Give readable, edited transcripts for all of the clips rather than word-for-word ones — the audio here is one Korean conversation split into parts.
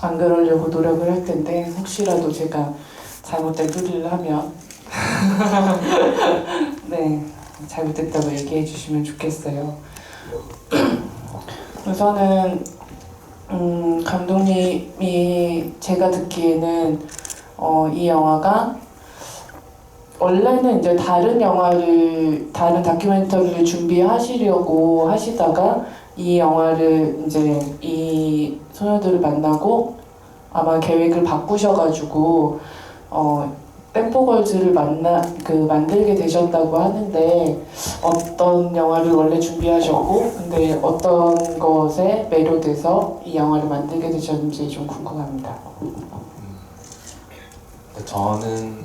안 그러려고 노력을 할 텐데 혹시라도 제가 잘못된 소리를 하면 네, 잘못됐다고 얘기해 주시면 좋겠어요. 우선은 감독님이 제가 듣기에는 이 영화가 원래는 이제 다른 다큐멘터리를 준비하시려고 하시다가 이 영화를 이제 이 소녀들을 만나고 아마 계획을 바꾸셔가지고 댐포걸즈를 만들게 되셨다고 하는데 어떤 영화를 원래 준비하셨고 근데 어떤 것에 매료돼서 이 영화를 만들게 되셨는지 좀 궁금합니다. 저는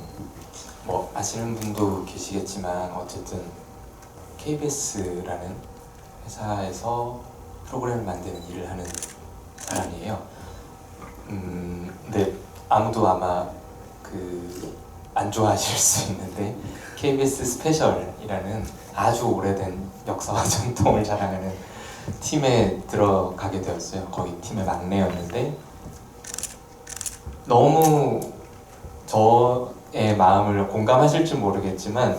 뭐 아시는 분도 계시겠지만 어쨌든 KBS라는 회사에서 프로그램을 만드는 일을 하는 사람이에요. 근데 아무도 아마 안 좋아하실 수 있는데 KBS 스페셜이라는 아주 오래된 역사와 전통을 자랑하는 팀에 들어가게 되었어요. 거기 팀의 막내였는데 너무 저의 마음을 공감하실지 모르겠지만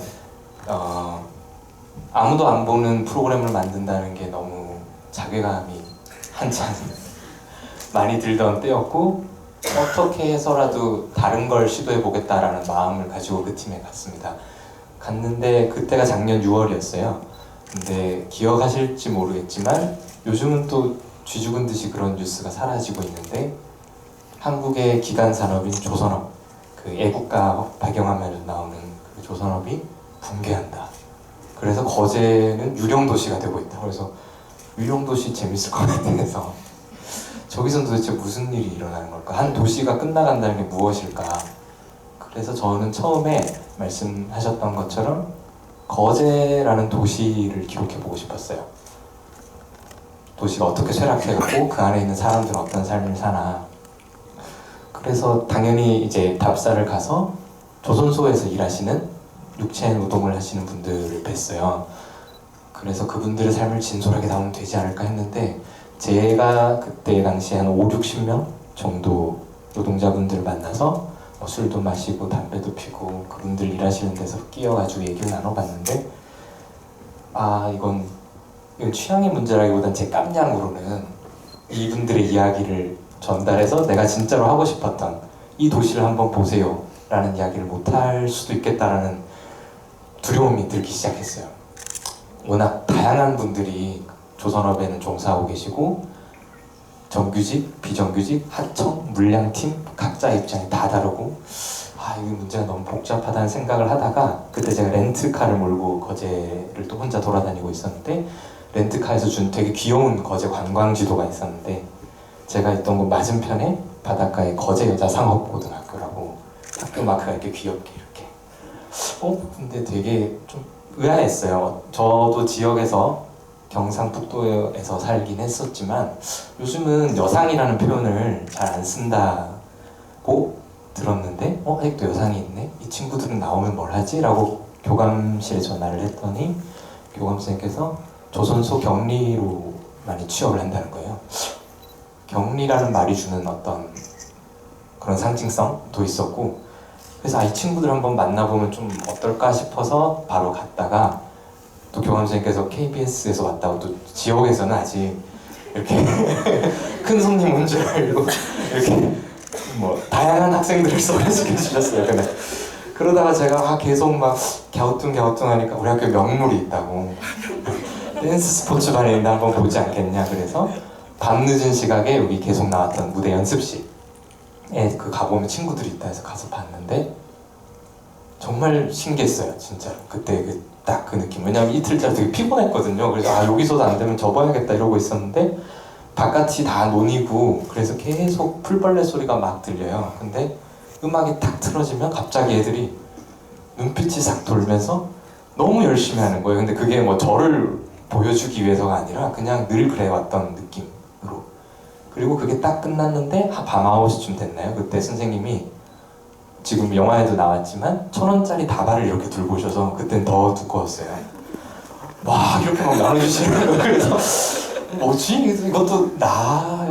아무도 안 보는 프로그램을 만든다는 게 너무 자괴감이 한참 많이 들던 때였고 어떻게 해서라도 다른 걸 시도해보겠다라는 마음을 가지고 그 팀에 갔습니다. 갔는데 그때가 작년 6월이었어요. 근데 기억하실지 모르겠지만 요즘은 또 쥐죽은 듯이 그런 뉴스가 사라지고 있는데 한국의 기간 산업인 조선업, 그 애국가 배경화면에 나오는 그 조선업이 붕괴한다. 그래서 거제는 유령도시가 되고 있다. 그래서 유령도시 재밌을 것 같아서 저기선 도대체 무슨 일이 일어나는 걸까? 한 도시가 끝나간다는 게 무엇일까? 그래서 저는 처음에 말씀하셨던 것처럼 거제라는 도시를 기록해보고 싶었어요. 도시가 어떻게 쇠락해가고 그 안에 있는 사람들은 어떤 삶을 사나. 그래서 당연히 이제 답사를 가서 조선소에서 일하시는 육체 노동을 하시는 분들을 뵀어요. 그래서 그분들의 삶을 진솔하게 담으면 되지 않을까 했는데 제가 그때 당시에 한 5, 60명 정도 노동자분들을 만나서 술도 마시고 담배도 피고 그분들 일하시는 데서 끼어가지고 얘기를 나눠봤는데 이건 취향의 문제라기보단 제 깜냥으로는 이분들의 이야기를 전달해서 내가 진짜로 하고 싶었던 이 도시를 한번 보세요 라는 이야기를 못할 수도 있겠다라는 두려움이 들기 시작했어요. 워낙 다양한 분들이 조선업에는 종사하고 계시고 정규직, 비정규직, 하청, 물량팀 각자 입장이 다 다르고 이 문제가 너무 복잡하다는 생각을 하다가 그때 제가 렌트카를 몰고 거제를 또 혼자 돌아다니고 있었는데 렌트카에서 준 되게 귀여운 거제 관광지도가 있었는데 제가 있던 곳 맞은편에 바닷가에 거제 여자상업고등학교라고 학교 마크가 이렇게 귀엽게 이렇게 근데 되게 좀 의아했어요. 저도 지역에서 경상북도에서 살긴 했었지만 요즘은 여상이라는 표현을 잘 안 쓴다고 들었는데 아직도 여상이 있네? 이 친구들은 나오면 뭘 하지? 라고 교감실에 전화를 했더니 교감선생님께서 조선소 격리로 많이 취업을 한다는 거예요. 격리라는 말이 주는 어떤 그런 상징성도 있었고 그래서 이 친구들 한번 만나보면 좀 어떨까 싶어서 바로 갔다가 또 교감선생님께서 KBS에서 왔다고 또 지역에서는 아직 이렇게 큰 손님 온 줄 알고 이렇게 뭐 다양한 학생들을 소개시켜 주셨어요. 근데 그러다가 제가 계속 막 갸우뚱하니까 우리 학교에 명물이 있다고 댄스 스포츠반에 있는데 한번 보지 않겠냐 그래서 밤늦은 시각에 여기 계속 나왔던 무대 연습실에 가보면 친구들이 있다 해서 가서 봤는데 정말 신기했어요. 진짜로 그때 딱 그 느낌. 왜냐면 이틀째 되게 피곤했거든요. 그래서 여기서도 안 되면 접어야겠다 이러고 있었는데 바깥이 다 논이고 그래서 계속 풀벌레 소리가 막 들려요. 근데 음악이 딱 틀어지면 갑자기 애들이 눈빛이 싹 돌면서 너무 열심히 하는 거예요. 근데 그게 뭐 저를 보여주기 위해서가 아니라 그냥 늘 그래왔던 느낌으로. 그리고 그게 딱 끝났는데 밤 9시쯤 됐나요? 그때 선생님이 지금 영화에도 나왔지만 1,000원짜리 다발을 이렇게 들고 오셔서 그땐 더 두꺼웠어요. 막 이렇게 막 나눠주시는 거예요. 그래서 뭐지? 이것도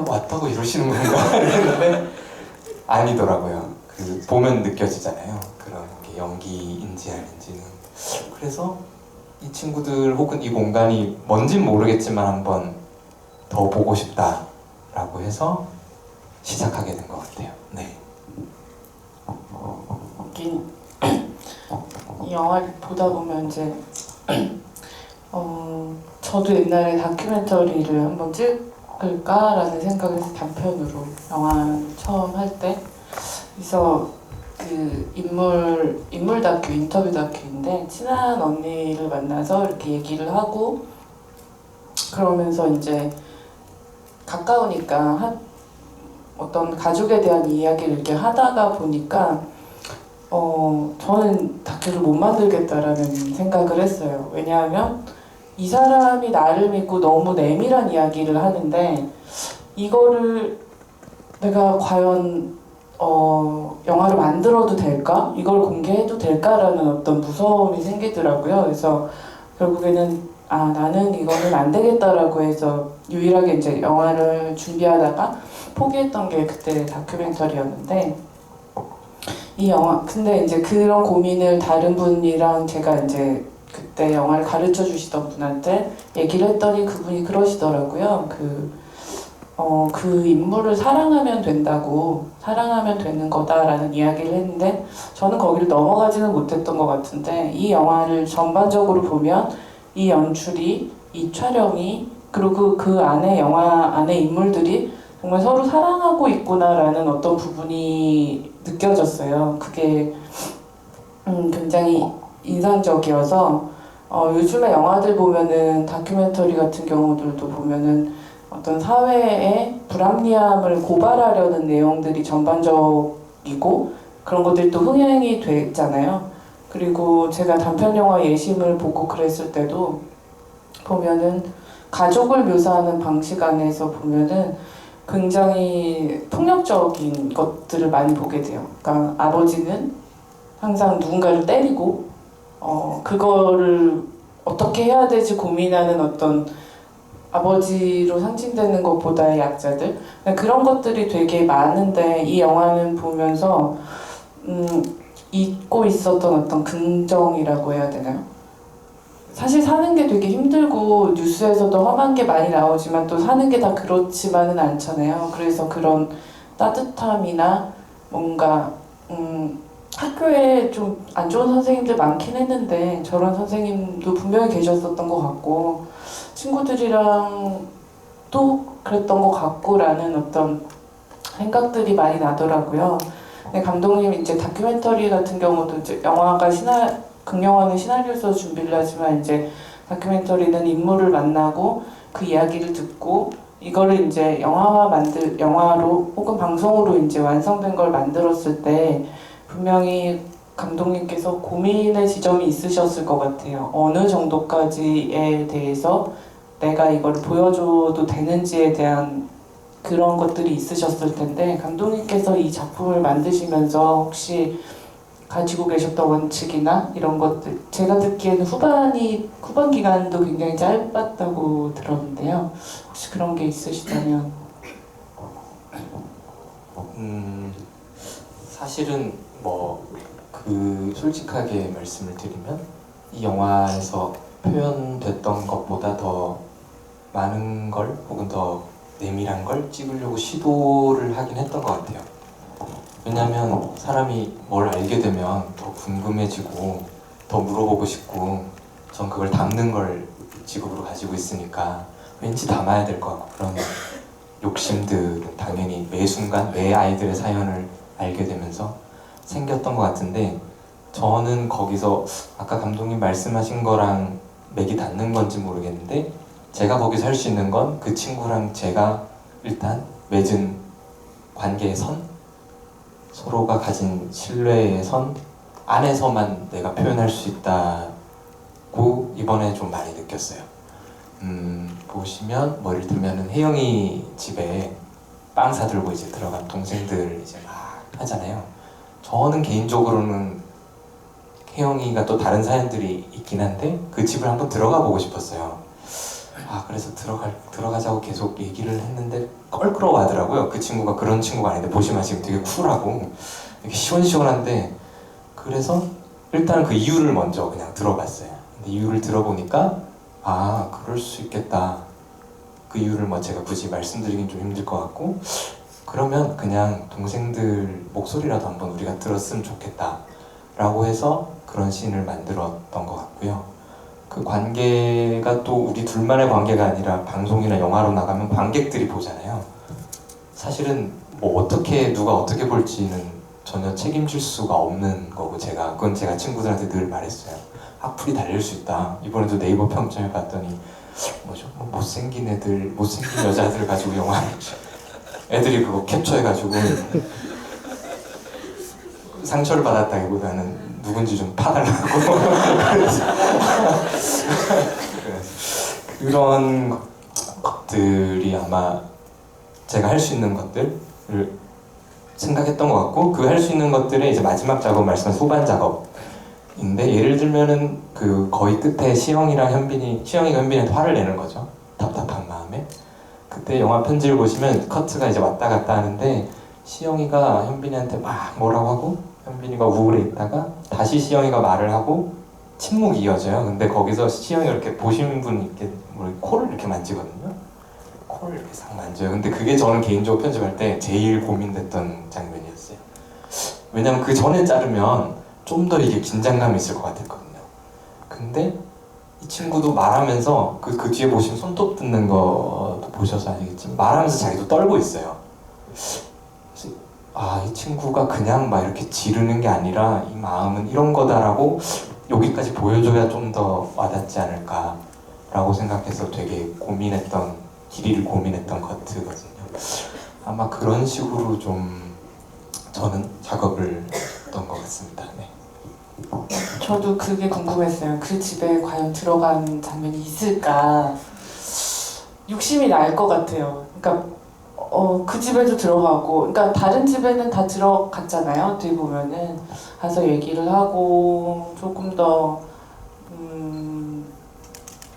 왔다고 이러시는 건가 그랬는데 아니더라고요. 그 보면 느껴지잖아요. 그런 게 연기인지 아닌지는. 그래서 이 친구들 혹은 이 공간이 뭔진 모르겠지만 한번 더 보고 싶다라고 해서 시작하게 된 것 같아요. 네. 웃긴 이 영화를 보다 보면 이제 저도 옛날에 다큐멘터리를 한번 찍을까라는 생각을 해서 단편으로 영화 처음 할 때 그래서 그 인물 다큐 인터뷰 다큐인데 친한 언니를 만나서 이렇게 얘기를 하고 그러면서 이제 가까우니까 어떤 가족에 대한 이야기를 이렇게 하다가 보니까 저는 다큐를 못 만들겠다라는 생각을 했어요. 왜냐하면 이 사람이 나를 믿고 너무 내밀한 이야기를 하는데 이거를 내가 과연 영화를 만들어도 될까? 이걸 공개해도 될까라는 어떤 무서움이 생기더라고요. 그래서 결국에는 나는 이거는 안 되겠다라고 해서 유일하게 이제 영화를 준비하다가 포기했던 게 그때 다큐멘터리였는데 이 영화 근데 이제 그런 고민을 다른 분이랑 제가 이제 그때 영화를 가르쳐 주시던 분한테 얘기를 했더니 그분이 그러시더라고요. 그 인물을 사랑하면 된다고 사랑하면 되는 거다라는 이야기를 했는데 저는 거기를 넘어가지는 못했던 것 같은데 이 영화를 전반적으로 보면 이 연출이 이 촬영이 그리고 그 안에 영화 안에 인물들이 정말 서로 사랑하고 있구나라는 어떤 부분이 느껴졌어요. 그게 굉장히 인상적이어서 요즘에 영화들 보면은 다큐멘터리 같은 경우들도 보면은 어떤 사회의 불합리함을 고발하려는 내용들이 전반적이고 그런 것들이 또 흥행이 됐잖아요. 그리고 제가 단편 영화 예심을 보고 그랬을 때도 보면은 가족을 묘사하는 방식 안에서 보면은 굉장히 폭력적인 것들을 많이 보게 돼요. 그러니까 아버지는 항상 누군가를 때리고 그거를 어떻게 해야 될지 고민하는 어떤 아버지로 상징되는 것보다의 약자들 그런 것들이 되게 많은데 이 영화는 보면서 잊고 있었던 어떤 긍정이라고 해야 되나요? 사실 사는 게 되게 힘들고 뉴스에서도 험한 게 많이 나오지만 또 사는 게 다 그렇지만은 않잖아요. 그래서 그런 따뜻함이나 뭔가 학교에 좀 안 좋은 선생님들 많긴 했는데 저런 선생님도 분명히 계셨었던 것 같고 친구들이랑 또 그랬던 것 같고라는 어떤 생각들이 많이 나더라고요. 근데 감독님 이제 다큐멘터리 같은 경우도 이제 영화가 극영화는 시나리오 써서 준비를 하지만 이제 다큐멘터리는 인물을 만나고 그 이야기를 듣고 이거를 이제 영화로 혹은 방송으로 이제 완성된 걸 만들었을 때 분명히 감독님께서 고민의 지점이 있으셨을 것 같아요. 어느 정도까지에 대해서 내가 이걸 보여줘도 되는지에 대한 그런 것들이 있으셨을 텐데 감독님께서 이 작품을 만드시면서 혹시 가지고 계셨던 원칙이나 이런 것들 제가 듣기에는 후반 기간도 굉장히 짧았다고 들었는데요. 혹시 그런 게 있으시다면 사실은 솔직하게 말씀을 드리면 이 영화에서 표현됐던 것보다 더 많은 걸 혹은 더 내밀한 걸 찍으려고 시도를 하긴 했던 것 같아요. 왜냐하면 사람이 뭘 알게 되면 더 궁금해지고 더 물어보고 싶고 전 그걸 담는 걸 직업으로 가지고 있으니까 왠지 담아야 될 것 같고 그런 욕심들은 당연히 매 순간 매 아이들의 사연을 알게 되면서 생겼던 것 같은데 저는 거기서 아까 감독님 말씀하신 거랑 맥이 닿는 건지 모르겠는데 제가 거기서 할 수 있는 건 그 친구랑 제가 일단 맺은 관계의 선 서로가 가진 신뢰의 선 안에서만 내가 표현할 수 있다고 이번에 좀 많이 느꼈어요. 보시면 뭐 예를 들면은 혜영이 집에 빵 사들고 이제 들어간 동생들 이제 막 하잖아요. 저는 개인적으로는 혜영이가 또 다른 사연들이 있긴 한데 그 집을 한번 들어가 보고 싶었어요. 그래서 들어가자고 계속 얘기를 했는데 껄끄러워하더라고요. 그 친구가 그런 친구가 아닌데 보시면 지금 되게 쿨하고 이렇게 시원시원한데, 그래서 일단 그 이유를 먼저 그냥 들어봤어요. 근데 이유를 들어보니까 그럴 수 있겠다. 그 이유를 뭐 제가 굳이 말씀드리긴 좀 힘들 것 같고, 그러면 그냥 동생들 목소리라도 한번 우리가 들었으면 좋겠다 라고 해서 그런 씬을 만들었던 것 같고요. 그 관계가 또 우리 둘만의 관계가 아니라 방송이나 영화로 나가면 관객들이 보잖아요. 사실은 뭐 어떻게 누가 어떻게 볼지는 전혀 책임질 수가 없는 거고, 그건 제가 친구들한테 늘 말했어요. 악플이 달릴 수 있다. 이번에도 네이버 평점에 봤더니 뭐죠? 못생긴 여자들 가지고 영화 애들이 그거 캡처해가지고 상처를 받았다기보다는 누군지 좀 파달라고 그런 것들이 아마 제가 할 수 있는 것들을 생각했던 것 같고, 그 할 수 있는 것들의 이제 마지막 작업, 말씀한 후반 작업인데, 예를 들면은 그 거의 끝에 시영이가 현빈이한테 화를 내는 거죠. 답답한 마음에. 그때 영화 편지를 보시면 커트가 이제 왔다 갔다 하는데, 시영이가 현빈이한테 막 뭐라고 하고 현빈이가 우울해 있다가 다시 시영이가 말을 하고 침묵이 이어져요. 근데 거기서 시영이가 이렇게 보신 분 이렇게 코를 이렇게 만지거든요. 코를 이렇게 싹 만져요. 근데 그게 저는 개인적으로 편집할 때 제일 고민됐던 장면이었어요. 왜냐면 그 전에 자르면 좀 더 이게 긴장감이 있을 것 같았거든요. 근데 이 친구도 말하면서 그 뒤에 보시면 손톱 뜯는 거 보셔서 아시겠지만 말하면서 자기도 떨고 있어요. 이 친구가 그냥 막 이렇게 지르는 게 아니라 이 마음은 이런 거다라고 여기까지 보여줘야 좀 더 와닿지 않을까라고 생각해서 되게 길이를 고민했던 커트거든요. 아마 그런 식으로 좀 저는 작업을 했던 것 같습니다. 네. 저도 그게 궁금했어요. 그 집에 과연 들어간 장면이 있을까? 욕심이 날 것 같아요. 그러니까 그 집에도 들어가고, 그러니까 다른 집에는 다 들어갔잖아요. 어떻게 보면은 가서 얘기를 하고 조금 더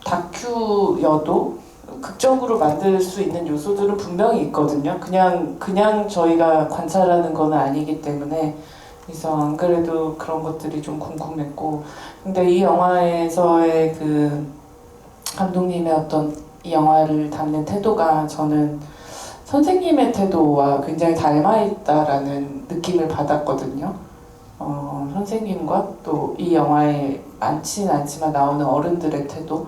다큐여도 극적으로 만들 수 있는 요소들은 분명히 있거든요. 그냥 저희가 관찰하는 건 아니기 때문에. 그래서 안 그래도 그런 것들이 좀 궁금했고, 근데 이 영화에서의 그 감독님의 어떤 이 영화를 담는 태도가 저는 선생님의 태도와 굉장히 닮아있다라는 느낌을 받았거든요. 선생님과 또 이 영화에 많지는 않지만 나오는 어른들의 태도.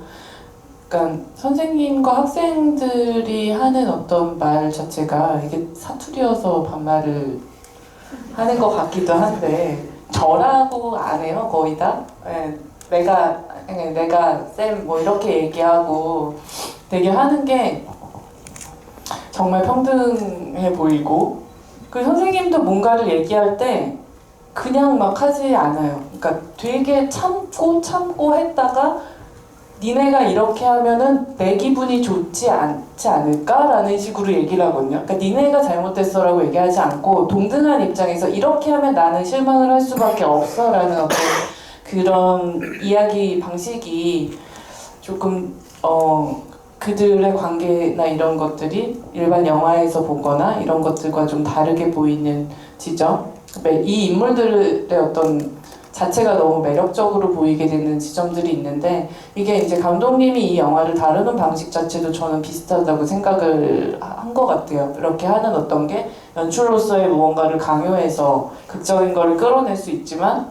그러니까 선생님과 학생들이 하는 어떤 말 자체가 이게 사투리여서 반말을 하는 것 같기도 한데, 저라고 안 해요, 거의 다. 네, 내가 쌤 뭐 이렇게 얘기하고 되게 하는 게 정말 평등해 보이고, 그 선생님도 뭔가를 얘기할 때 그냥 막 하지 않아요. 그러니까 되게 참고 했다가 니네가 이렇게 하면은 내 기분이 좋지 않지 않을까라는 식으로 얘기를 하거든요. 그러니까 니네가 잘못했어라고 얘기하지 않고 동등한 입장에서 이렇게 하면 나는 실망을 할 수밖에 없어라는 어떤 그런 이야기 방식이 조금 그들의 관계나 이런 것들이 일반 영화에서 보거나 이런 것들과 좀 다르게 보이는 지점, 이 인물들의 어떤 자체가 너무 매력적으로 보이게 되는 지점들이 있는데, 이게 이제 감독님이 이 영화를 다루는 방식 자체도 저는 비슷하다고 생각을 한 것 같아요. 이렇게 하는 어떤 게 연출로서의 무언가를 강요해서 극적인 거를 끌어낼 수 있지만,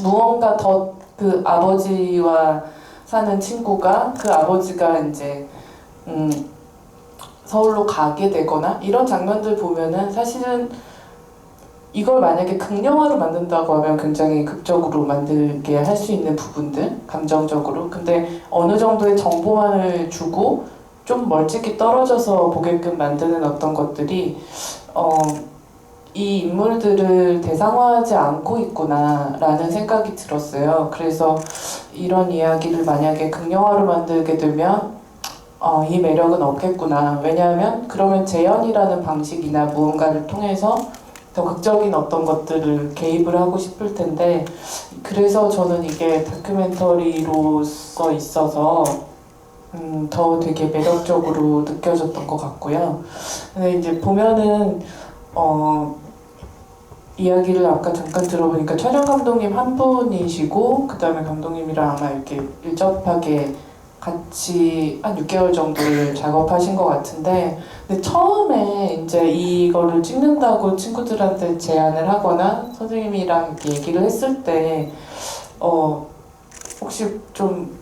무언가 더 그 아버지와 사는 친구가 그 아버지가 이제 서울로 가게 되거나 이런 장면들 보면은 사실은 이걸 만약에 극영화로 만든다고 하면 굉장히 극적으로 만들게 할 수 있는 부분들, 감정적으로. 근데 어느 정도의 정보만을 주고 좀 멀찍이 떨어져서 보게끔 만드는 어떤 것들이 이 인물들을 대상화하지 않고 있구나라는 생각이 들었어요. 그래서 이런 이야기를 만약에 극영화로 만들게 되면 이 매력은 없겠구나. 왜냐하면 그러면 재현이라는 방식이나 무언가를 통해서 더 극적인 어떤 것들을 개입을 하고 싶을 텐데, 그래서 저는 이게 다큐멘터리로서 있어서 더 되게 매력적으로 느껴졌던 것 같고요. 근데 이제 보면은 이야기를 아까 잠깐 들어보니까 촬영 감독님 한 분이시고 그 다음에 감독님이랑 아마 이렇게 밀접하게 같이 한 6개월 정도를 작업하신 것 같은데, 근데 처음에 이제 이거를 찍는다고 친구들한테 제안을 하거나 선생님이랑 이렇게 얘기를 했을 때 혹시 좀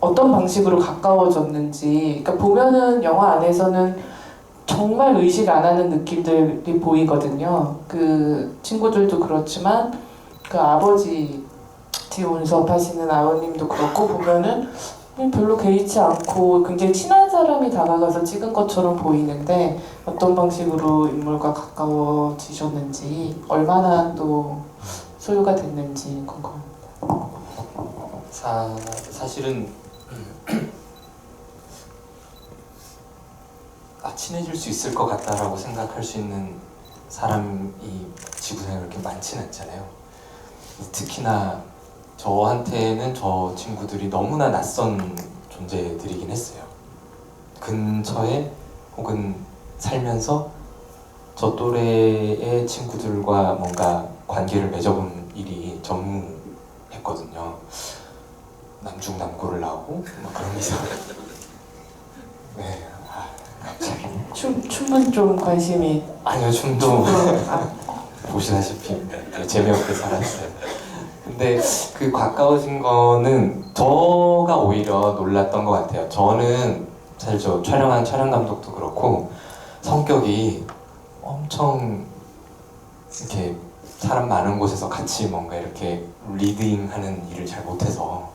어떤 방식으로 가까워졌는지, 그러니까 보면은 영화 안에서는 정말 의식 안 하는 느낌들이 보이거든요. 그 친구들도 그렇지만 그 아버지 뒤운섭 하시는 아버님도 그렇고 보면은 별로 개의치 않고 굉장히 친한 사람이 다가가서 찍은 것처럼 보이는데 어떤 방식으로 인물과 가까워지셨는지, 얼마나 또 소요가 됐는지 궁금합니다. 사실은 친해질 수 있을 것 같다라고 생각할 수 있는 사람이 지구상에 그렇게 많지는 않잖아요. 특히나 저한테는 저 친구들이 너무나 낯선 존재들이긴 했어요. 근처에 혹은 살면서 저 또래의 친구들과 뭔가 관계를 맺어본 일이 전무했거든요. 남중남고를 나오고 뭐 그런 이상. 네. 갑자기. 춤은 좀 관심이. 아니요, 춤도 보시다시피 재미없게 살았어요. 근데 그 가까워진 거는 저가 오히려 놀랐던 것 같아요. 저는 사실 저 촬영한 촬영 감독도 그렇고 성격이 엄청 이렇게 사람 많은 곳에서 같이 뭔가 이렇게 리딩하는 일을 잘 못해서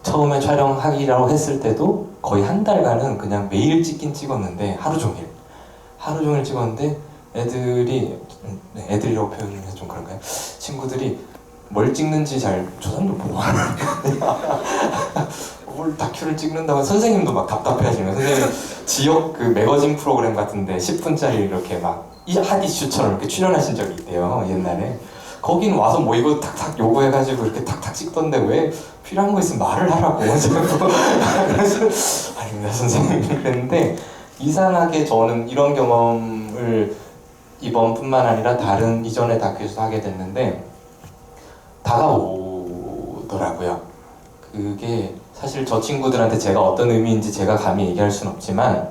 처음에 촬영하기라고 했을 때도 거의 한 달간은 그냥 매일 찍긴 찍었는데 하루 종일 찍었는데 애들이라고 표현해서 좀 그런가요? 친구들이 뭘 찍는지 저 사람들 뭐 하는 거야? 뭘 다큐를 찍는다고 선생님도 막 답답해하시는 거예요. 선생님 지역 그 매거진 프로그램 같은데 10분짜리 이렇게 막 핫 이슈처럼 이렇게 출연하신 적이 있대요, 옛날에. 거긴 와서 뭐 이거 탁탁 요구해가지고 이렇게 탁탁 찍던데 왜 필요한 거 있으면 말을 하라고. 그래서 아닙니다 선생님 그랬는데, 이상하게 저는 이런 경험을 이번뿐만 아니라 다른 이전의 다큐에서 하게 됐는데 다가오더라고요. 그게 사실 저 친구들한테 제가 어떤 의미인지 제가 감히 얘기할 순 없지만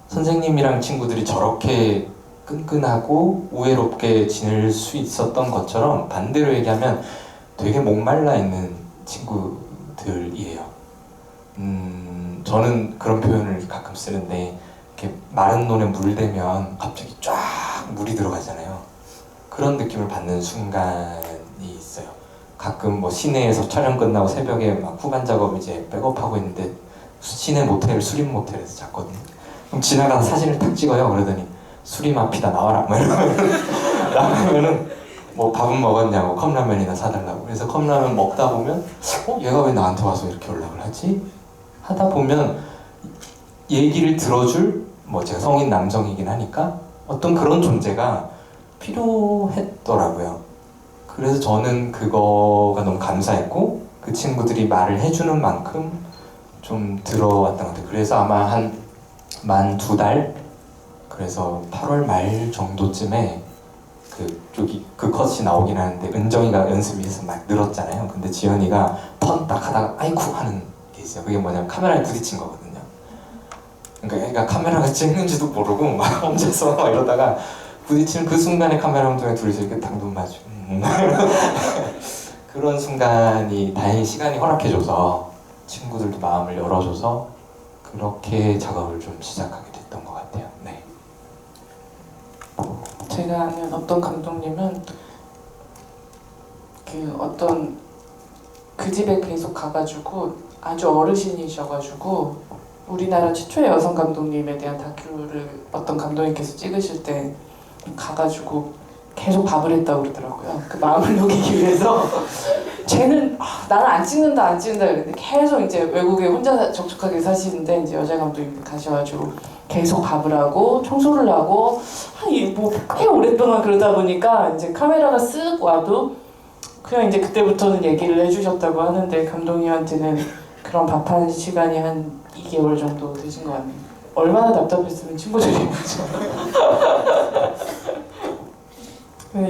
선생님이랑 친구들이 저렇게 끈끈하고 우애롭게 지낼 수 있었던 것처럼 반대로 얘기하면 되게 목말라 있는 친구들이에요. 저는 그런 표현을 가끔 쓰는데 이렇게 마른 논에 물 대면 갑자기 쫙 물이 들어가잖아요. 그런 느낌을 받는 순간이 있어요. 가끔 뭐 시내에서 촬영 끝나고 새벽에 막 후반 작업 이제 백업하고 있는데 시내 모텔, 수림 모텔에서 잤거든요. 그럼 지나가서 사진을 탁 찍어요. 그러더니 술이 마피다 나와라 뭐 이러면은 뭐 밥은 먹었냐고 컵라면이나 사달라고. 그래서 컵라면 먹다 보면 얘가 왜 나한테 와서 이렇게 연락을 하지? 하다 보면 얘기를 들어줄, 뭐 제가 성인 남성이긴 하니까 어떤 그런 존재가 필요했더라고요. 그래서 저는 그거가 너무 감사했고 그 친구들이 말을 해주는 만큼 좀 들어왔던 것 같아요. 그래서 아마 만 2달, 그래서 8월 말 정도쯤에 그 컷이 나오긴 하는데 은정이가 연습실에서 막 늘었잖아요. 근데 지연이가 턴 딱 하다가 아이쿠 하는 게 있어요. 그게 뭐냐면 카메라에 부딪힌 거거든요. 그러니까 얘가 카메라가 찍는지도 모르고 막 혼자서 막 이러다가 부딪히는 그 순간에 카메라 감독이 둘이서 이렇게 당돈 맞죠. 그런 순간이 다행히 시간이 허락해줘서 친구들도 마음을 열어줘서 그렇게 작업을 좀 시작하게 됐던 것 같아요. 네. 제가 아는 어떤 감독님은 그 집에 계속 가가지고 아주 어르신이셔가지고 우리나라 최초의 여성 감독님에 대한 다큐를 어떤 감독님께서 찍으실 때 가가지고 계속 밥을 했다고 그러더라고요. 그 마음을 녹이기 위해서. 쟤는 나는 안 찍는다 그랬는데 계속 이제 외국에 혼자 적적하게 사시는데 이제 여자 감독님 가셔가지고 계속 밥을 하고 청소를 하고 꽤 오랫동안 그러다 보니까 이제 카메라가 쓱 와도 그냥 이제 그때부터는 얘기를 해주셨다고 하는데, 감독님한테는 그런 밥한 시간이 한 2개월 정도 되신 것 같네요. 얼마나 답답했으면 친구들이 오죠.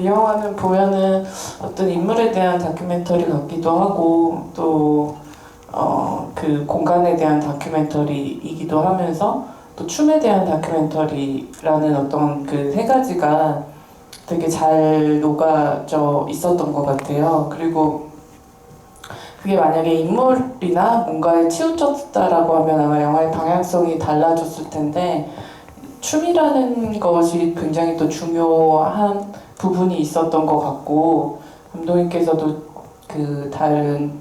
이 영화는 보면은 어떤 인물에 대한 다큐멘터리 같기도 하고 또 그 공간에 대한 다큐멘터리이기도 하면서 또 춤에 대한 다큐멘터리라는 어떤 그 세 가지가 되게 잘 녹아져 있었던 것 같아요. 그리고 그게 만약에 인물이나 뭔가에 치우쳤다라고 하면 아마 영화의 방향성이 달라졌을 텐데 춤이라는 것이 굉장히 또 중요한 부분이 있었던 것 같고 감독님께서도 그 다른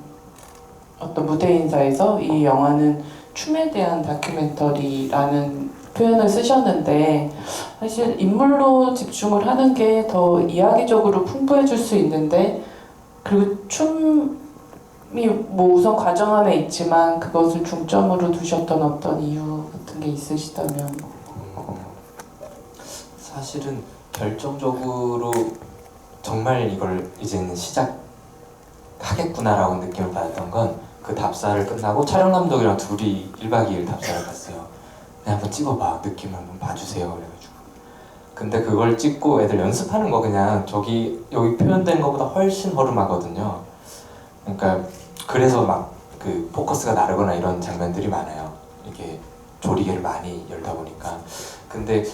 어떤 무대 인사에서 이 영화는 춤에 대한 다큐멘터리라는 표현을 쓰셨는데 사실 인물로 집중을 하는 게 더 이야기적으로 풍부해질 수 있는데 그리고 춤이 뭐 우선 과정 안에 있지만 그것을 중점으로 두셨던 어떤 이유 같은 게 있으시다면 사실은 결정적으로 정말 이걸 이제는 시작하겠구나라고 느낌을 받았던 건 그 답사를 끝나고 촬영 감독이랑 둘이 1박 2일 답사를 갔어요. 그냥 한번 찍어봐, 느낌 한번 봐주세요 그래가지고 근데 그걸 찍고 애들 연습하는 거 그냥 여기 표현된 것보다 훨씬 허름하거든요. 그러니까 그래서 막 그 포커스가 나르거나 이런 장면들이 많아요. 이게 조리개를 많이 열다 보니까. 근데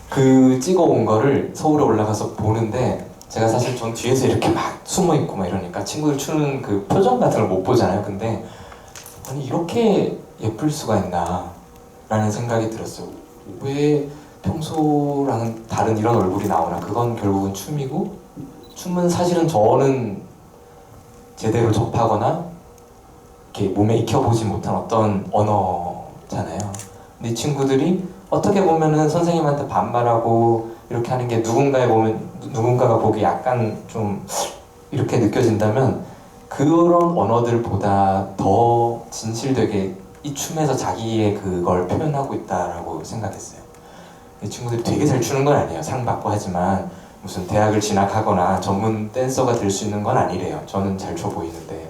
그 찍어온 거를 서울에 올라가서 보는데 제가 사실 전 뒤에서 이렇게 막 숨어있고 막 이러니까 친구들 추는 그 표정 같은 걸 못 보잖아요. 근데 아니 이렇게 예쁠 수가 있나 라는 생각이 들었어요. 왜 평소랑은 다른 이런 얼굴이 나오나. 그건 결국은 춤이고 춤은 사실은 저는 제대로 접하거나 이렇게 몸에 익혀보지 못한 어떤 언어잖아요. 근데 이 친구들이 어떻게 보면은 선생님한테 반말하고 이렇게 하는 게 누군가가 보기 약간 좀 이렇게 느껴진다면 그런 언어들보다 더 진실되게 이 춤에서 자기의 그걸 표현하고 있다라고 생각했어요. 이 친구들이 되게 잘 추는 건 아니에요. 상 받고 하지만 무슨 대학을 진학하거나 전문 댄서가 될 수 있는 건 아니래요. 저는 잘 춰 보이는데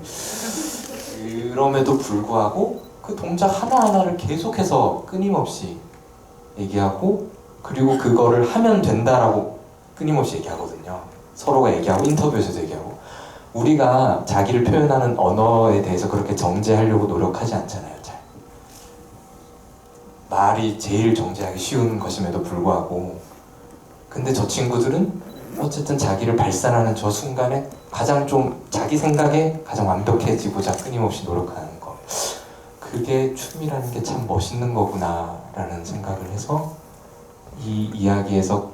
그럼에도 불구하고 그 동작 하나하나를 계속해서 끊임없이 얘기하고 그리고 그거를 하면 된다라고 끊임없이 얘기하거든요. 서로가 얘기하고 인터뷰에서도 얘기하고 우리가 자기를 표현하는 언어에 대해서 그렇게 정제하려고 노력하지 않잖아요. 잘. 말이 제일 정제하기 쉬운 것임에도 불구하고 근데 저 친구들은 어쨌든 자기를 발산하는 저 순간에 가장 좀 자기 생각에 가장 완벽해지고자 끊임없이 노력하는 거 그게 춤이라는 게 참 멋있는 거구나 라는 생각을 해서 이 이야기에서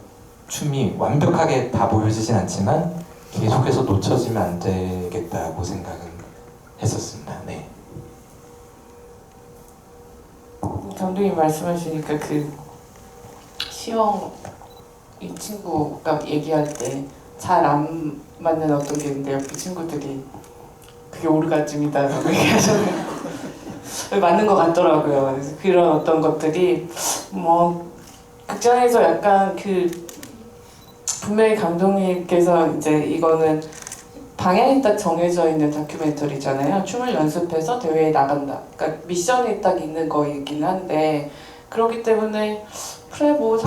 춤이 완벽하게 다 보여지진 않지만 계속해서 놓쳐지면 안 되겠다고 생각은 했었습니다. 네. 감독님 말씀하시니까 그 시영 이 친구가 얘기할 때 잘 안 맞는 어떤 게 있는데 옆에 친구들이 그게 오르가즘이다라고 얘기하잖아요. 맞는 것 같더라고요. 그래서 그런 어떤 것들이 뭐 극장에서 약간 그 분명히 감독님께서 이제 이거는 방향이 딱 정해져 있는 다큐멘터리잖아요. 춤을 연습해서 대회에 나간다. 그러니까 미션이 딱 있는 거이긴 한데 그렇기 때문에 그래 뭐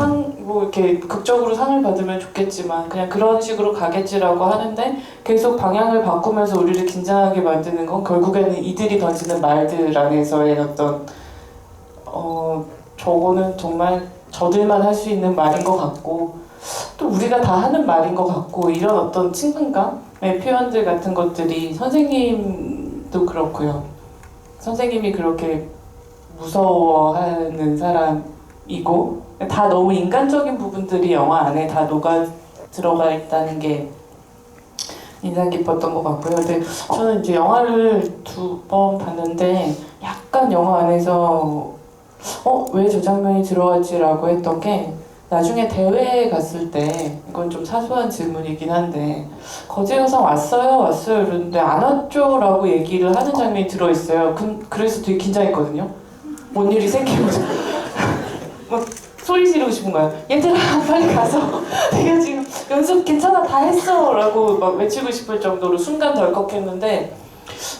이렇게 극적으로 상을 받으면 좋겠지만 그냥 그런 식으로 가겠지라고 하는데 계속 방향을 바꾸면서 우리를 긴장하게 만드는 건 결국에는 이들이 던지는 말들 안에서의 어떤 저거는 정말 저들만 할 수 있는 말인 것 같고 또 우리가 다 하는 말인 것 같고 이런 어떤 친근감의 표현들 같은 것들이 선생님도 그렇고요. 선생님이 그렇게 무서워하는 사람이고 다 너무 인간적인 부분들이 영화 안에 다 녹아 들어가 있다는 게 인상 깊었던 것 같고요. 근데 저는 이제 영화를 2번 봤는데 약간 영화 안에서 왜 저 장면이 들어갔지라고 했던 게 나중에 대회에 갔을 때 이건 좀 사소한 질문이긴 한데 거제 여성 왔어요 이러는데 안 왔죠 라고 얘기를 하는 장면이 들어있어요. 그래서 되게 긴장했거든요. 뭔 일이 생기면서 막 소리 지르고 싶은 거야. 얘들아 빨리 가서 내가 지금 연습 괜찮아 다 했어 라고 막 외치고 싶을 정도로 순간 덜컥했는데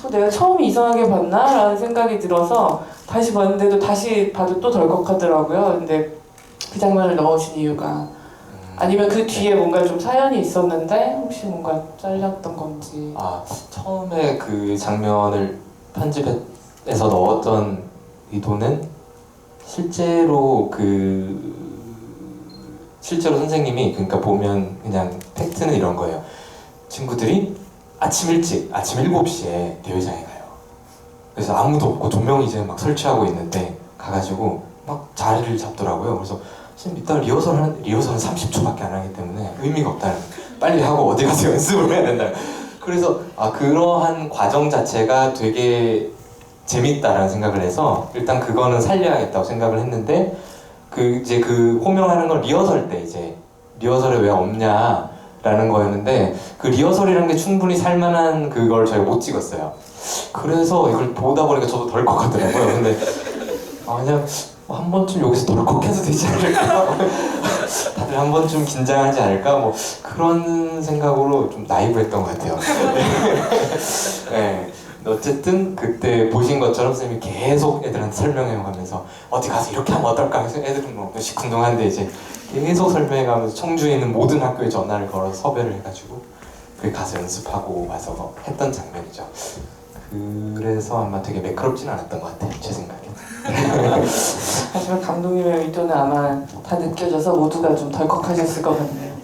내가 처음 이상하게 봤나? 라는 생각이 들어서 다시 봤는데도 다시 봐도 또 덜컥하더라고요. 근데 그 장면을 넣으신 이유가 아니면 그 뒤에 뭔가 좀 사연이 있었는데 혹시 뭔가 잘렸던 건지. 아, 처음에 그 장면을 편집에서 넣었던 의도는 실제로 선생님이, 그러니까 보면 그냥 팩트는 이런 거예요. 친구들이 아침 일찍, 아침 7시에 대회장에 가요. 그래서 아무도 없고 조명이 이제 막 설치하고 있는데 가가지고 막 자리를 잡더라고요. 그래서 선생님 이따 리허설은 30초밖에 안 하기 때문에 의미가 없다는, 빨리 하고 어디 가서 연습을 해야 된다. 그래서 그러한 과정 자체가 되게 재밌다라는 생각을 해서 일단 그거는 살려야겠다고 생각을 했는데, 이제 호명하는 건 리허설 때, 이제 리허설에 왜 없냐라는 거였는데, 그 리허설이라는 게 충분히 살만한 그걸 저희가 못 찍었어요. 그래서 이걸 보다 보니까 저도 덜컥하더라고요. 근데 그냥 한 번쯤 여기서 덜컥해도 되지 않을까? 다들 한 번쯤 긴장하지 않을까? 뭐 그런 생각으로 좀 나이브했던 것 같아요. 네. 어쨌든 그때 보신 것처럼 선생님이 계속 애들한테 설명해가면서 어디 가서 이렇게 하면 어떨까 해서 애들은 뭐 시큰둥한데 이제 계속 설명해가면서 청주에 있는 모든 학교에 전화를 걸어서 섭외를 해가지고 거기 가서 연습하고 와서 했던 장면이죠. 그래서 아마 되게 매끄럽진 않았던 것 같아요, 제 생각에는. 하지만 감독님의 의도는 아마 다 느껴져서 모두가 좀 덜컥하셨을 것 같네요.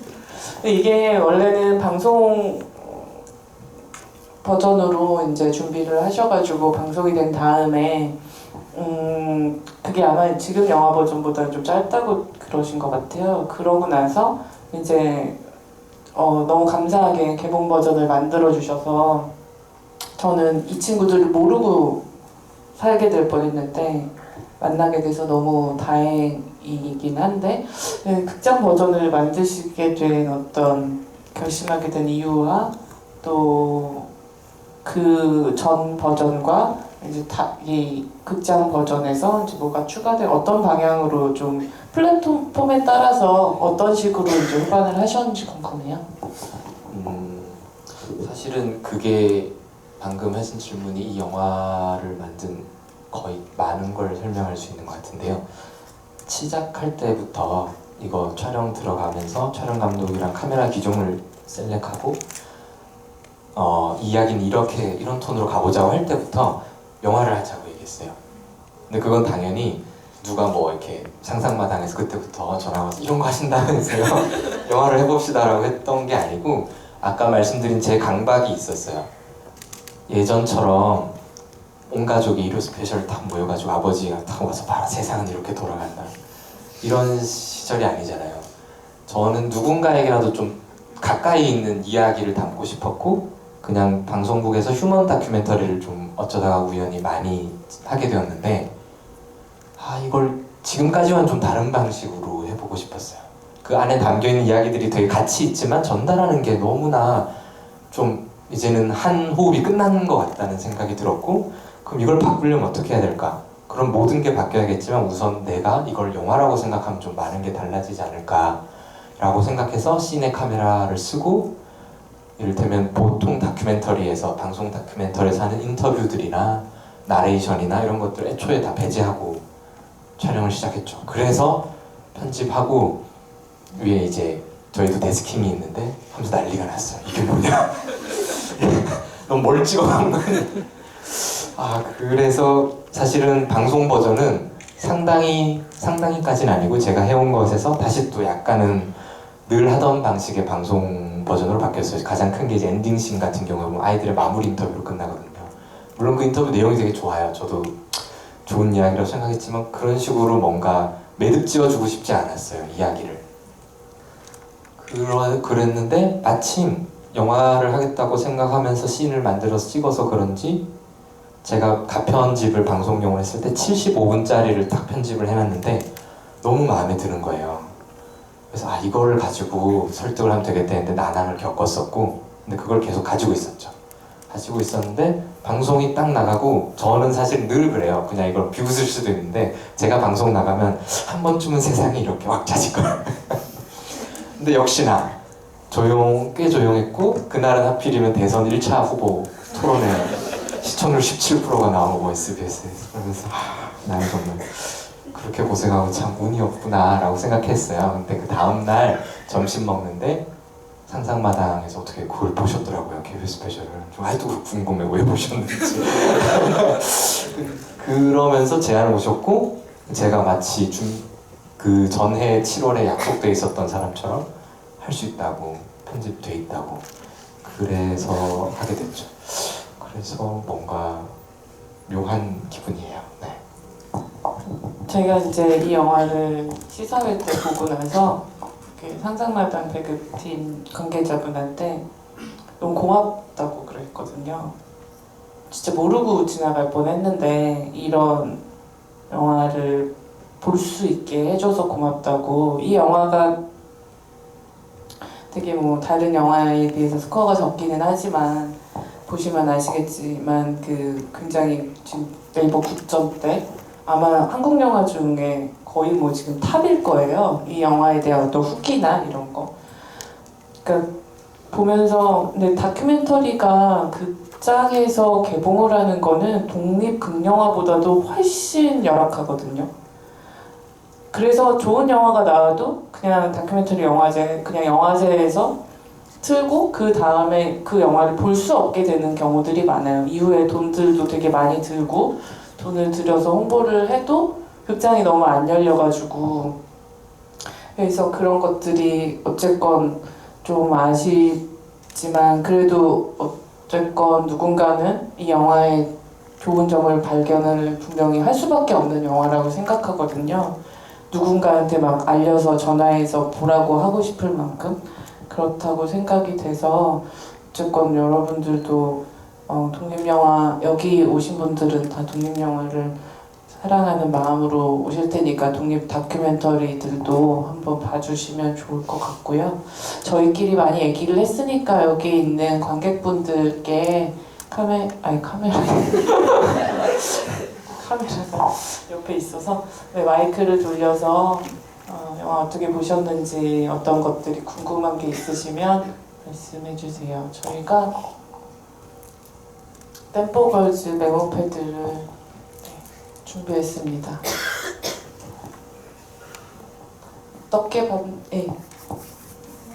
근데 이게 원래는 방송 버전으로 이제 준비를 하셔가지고 방송이 된 다음에 그게 아마 지금 영화 버전보다는 좀 짧다고 그러신 것 같아요. 그러고 나서 이제 너무 감사하게 개봉 버전을 만들어 주셔서 저는 이 친구들을 모르고 살게 될 뻔했는데 만나게 돼서 너무 다행이긴 한데, 극장 버전을 만드시게 된 어떤 결심하게 된 이유와 또 그 전 버전과 이제 이 극장 버전에서 이제 뭐가 추가된 어떤 방향으로 좀 플랫폼에 따라서 어떤 식으로 이제 후반을 하셨는지 궁금해요. 사실은 그게 방금 하신 질문이 이 영화를 만든 거의 많은 걸 설명할 수 있는 것 같은데요. 시작할 때부터 이거 촬영 들어가면서 촬영 감독이랑 카메라 기종을 셀렉하고 이야기는 이런 톤으로 가보자고 할 때부터 영화를 하자고 얘기했어요. 근데 그건 당연히 누가 뭐 이렇게 상상마당에서 그때부터 전화 와서 이런 거 하신다면서요. 영화를 해봅시다라고 했던 게 아니고, 아까 말씀드린 제 강박이 있었어요. 예전처럼 온 가족이 일요 스페셜 딱 모여가지고 아버지가 딱 와서 봐라 세상은 이렇게 돌아간다, 이런 시절이 아니잖아요. 저는 누군가에게라도 좀 가까이 있는 이야기를 담고 싶었고, 그냥 방송국에서 휴먼 다큐멘터리를 좀 어쩌다가 우연히 많이 하게 되었는데, 이걸 지금까지와는 좀 다른 방식으로 해보고 싶었어요. 그 안에 담겨있는 이야기들이 되게 가치 있지만 전달하는 게 너무나 좀 이제는 한 호흡이 끝나는 것 같다는 생각이 들었고, 그럼 이걸 바꾸려면 어떻게 해야 될까? 그럼 모든 게 바뀌어야겠지만 우선 내가 이걸 영화라고 생각하면 좀 많은 게 달라지지 않을까 라고 생각해서 시네 카메라를 쓰고, 이를테면 보통 다큐멘터리에서, 방송 다큐멘터리에서 하는 인터뷰들이나 나레이션이나 이런 것들 애초에 다 배제하고 촬영을 시작했죠. 그래서 편집하고 위에 이제 저희도 데스킹이 있는데 하면서 난리가 났어요. 이게 뭐냐? 너무 뭘 찍어간 거니? 그래서 사실은 방송 버전은 상당히까지는 아니고 제가 해온 것에서 다시 또 약간은 늘 하던 방식의 방송 버전으로 바뀌었어요. 가장 큰 게 이제 엔딩씬 같은 경우에 보면 아이들의 마무리 인터뷰로 끝나거든요. 물론 그 인터뷰 내용이 되게 좋아요. 저도 좋은 이야기라고 생각했지만 그런 식으로 뭔가 매듭 지어주고 싶지 않았어요, 이야기를. 그랬는데 마침 영화를 하겠다고 생각하면서 씬을 만들어서 찍어서 그런지 제가 가편집을 방송용으로 했을 때 75분짜리를 딱 편집을 해놨는데 너무 마음에 드는 거예요. 그래서 이거를 가지고 설득을 하면 되겠다 했는데 난항을 겪었었고, 근데 그걸 계속 가지고 있었죠. 가지고 있었는데 방송이 딱 나가고, 저는 사실 늘 그래요. 그냥 이걸 비웃을 수도 있는데 제가 방송 나가면 한 번쯤은 세상이 이렇게 왁자지껄. 근데 역시나 꽤 조용했고, 그날은 하필이면 대선 1차 후보 토론회 시청률 17%가 나오고 SBS에서. 그러면서 나는 정말 그렇게 고생하고 참 운이 없구나 라고 생각했어요. 근데 그 다음날 점심 먹는데 상상마당에서 어떻게 그걸 보셨더라고요. KBS 스페셜을. 좀 아직도 궁금해 왜 보셨는지. 그러면서 제안을 오셨고 제가 마치 그 전해 7월에 약속돼 있었던 사람처럼 할 수 있다고, 편집돼 있다고, 그래서 하게 됐죠. 그래서 뭔가 묘한 기분이에요. 네. 제가 이제 이 영화를 시사회 때 보고 나서 상상마당 배급팀 관계자분한테 너무 고맙다고 그랬거든요. 진짜 모르고 지나갈 뻔했는데 이런 영화를 볼 수 있게 해줘서 고맙다고. 이 영화가 되게 뭐 다른 영화에 비해서 스코어가 적기는 하지만 보시면 아시겠지만 그 굉장히 지금 네이버 9점대 아마 한국 영화 중에 거의 뭐 지금 탑일 거예요. 이 영화에 대한 어떤 후기나 이런 거. 그러니까 보면서 근데 다큐멘터리가 극장에서 개봉을 하는 거는 독립 극영화보다도 훨씬 열악하거든요. 그래서 좋은 영화가 나와도 그냥 다큐멘터리 영화제, 그냥 영화제에서 틀고 그 다음에 그 영화를 볼 수 없게 되는 경우들이 많아요. 이후에 돈들도 되게 많이 들고 돈을 들여서 홍보를 해도 극장이 너무 안 열려가지고 그래서 그런 것들이 어쨌건 좀 아쉽지만 그래도 어쨌건 누군가는 이 영화의 좋은 점을 발견을 분명히 할 수밖에 없는 영화라고 생각하거든요. 누군가한테 막 알려서 전화해서 보라고 하고 싶을 만큼 그렇다고 생각이 돼서 어쨌건 여러분들도 독립영화 여기 오신 분들은 다 독립영화를 사랑하는 마음으로 오실 테니까 독립 다큐멘터리들도 한번 봐주시면 좋을 것 같고요. 저희끼리 많이 얘기를 했으니까 여기 있는 관객분들께 카메라가 옆에 있어서 마이크를 돌려서 영화 어떻게 보셨는지 어떤 것들이 궁금한 게 있으시면 말씀해 주세요. 저희가 템포걸즈 메모 패드를 준비했습니다.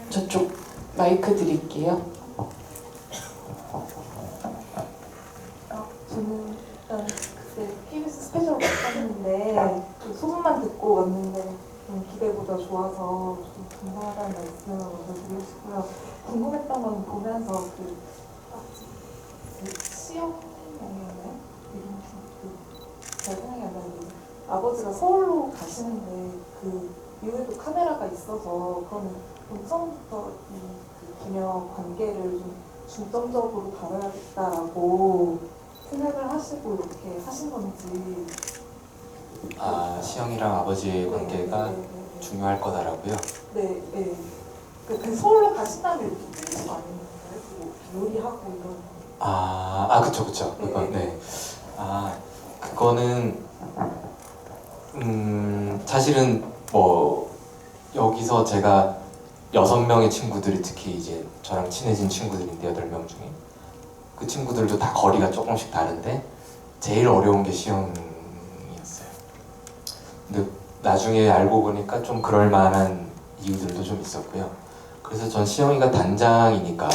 저쪽 마이크 드릴게요. 저는 일단 그때 KBS 스페셜 봤었는데 그 소문만 듣고 왔는데 좀 기대보다 좋아서 좀 감사하다는 말씀을 먼저 드리고 싶고요. 궁금했던 건 보면서 시영이었나요? 잘 생각이 안 나는데 아버지가 서울로 가시는데 그 이후에도 카메라가 있어서 그거는 처음부터 그 기녀 관계를 좀 중점적으로 다뤄야겠다라고 생각을 하시고 이렇게 하신 건지. 시영이랑 아버지의 관계가 중요할 거다라고요? 네, 네. 그 서울로 가신 다음에 이렇게 찍으신 거 아닌가요? 그 요리하고 이런. 그쵸. 그건, 네. 그거는, 사실은 뭐, 여기서 제가 6명의 친구들이 특히 이제 저랑 친해진 친구들인데 8명 중에 그 친구들도 다 거리가 조금씩 다른데 제일 어려운 게 시영이었어요. 근데 나중에 알고 보니까 좀 그럴 만한 이유들도 좀 있었고요. 그래서 전 시영이가 단장이니까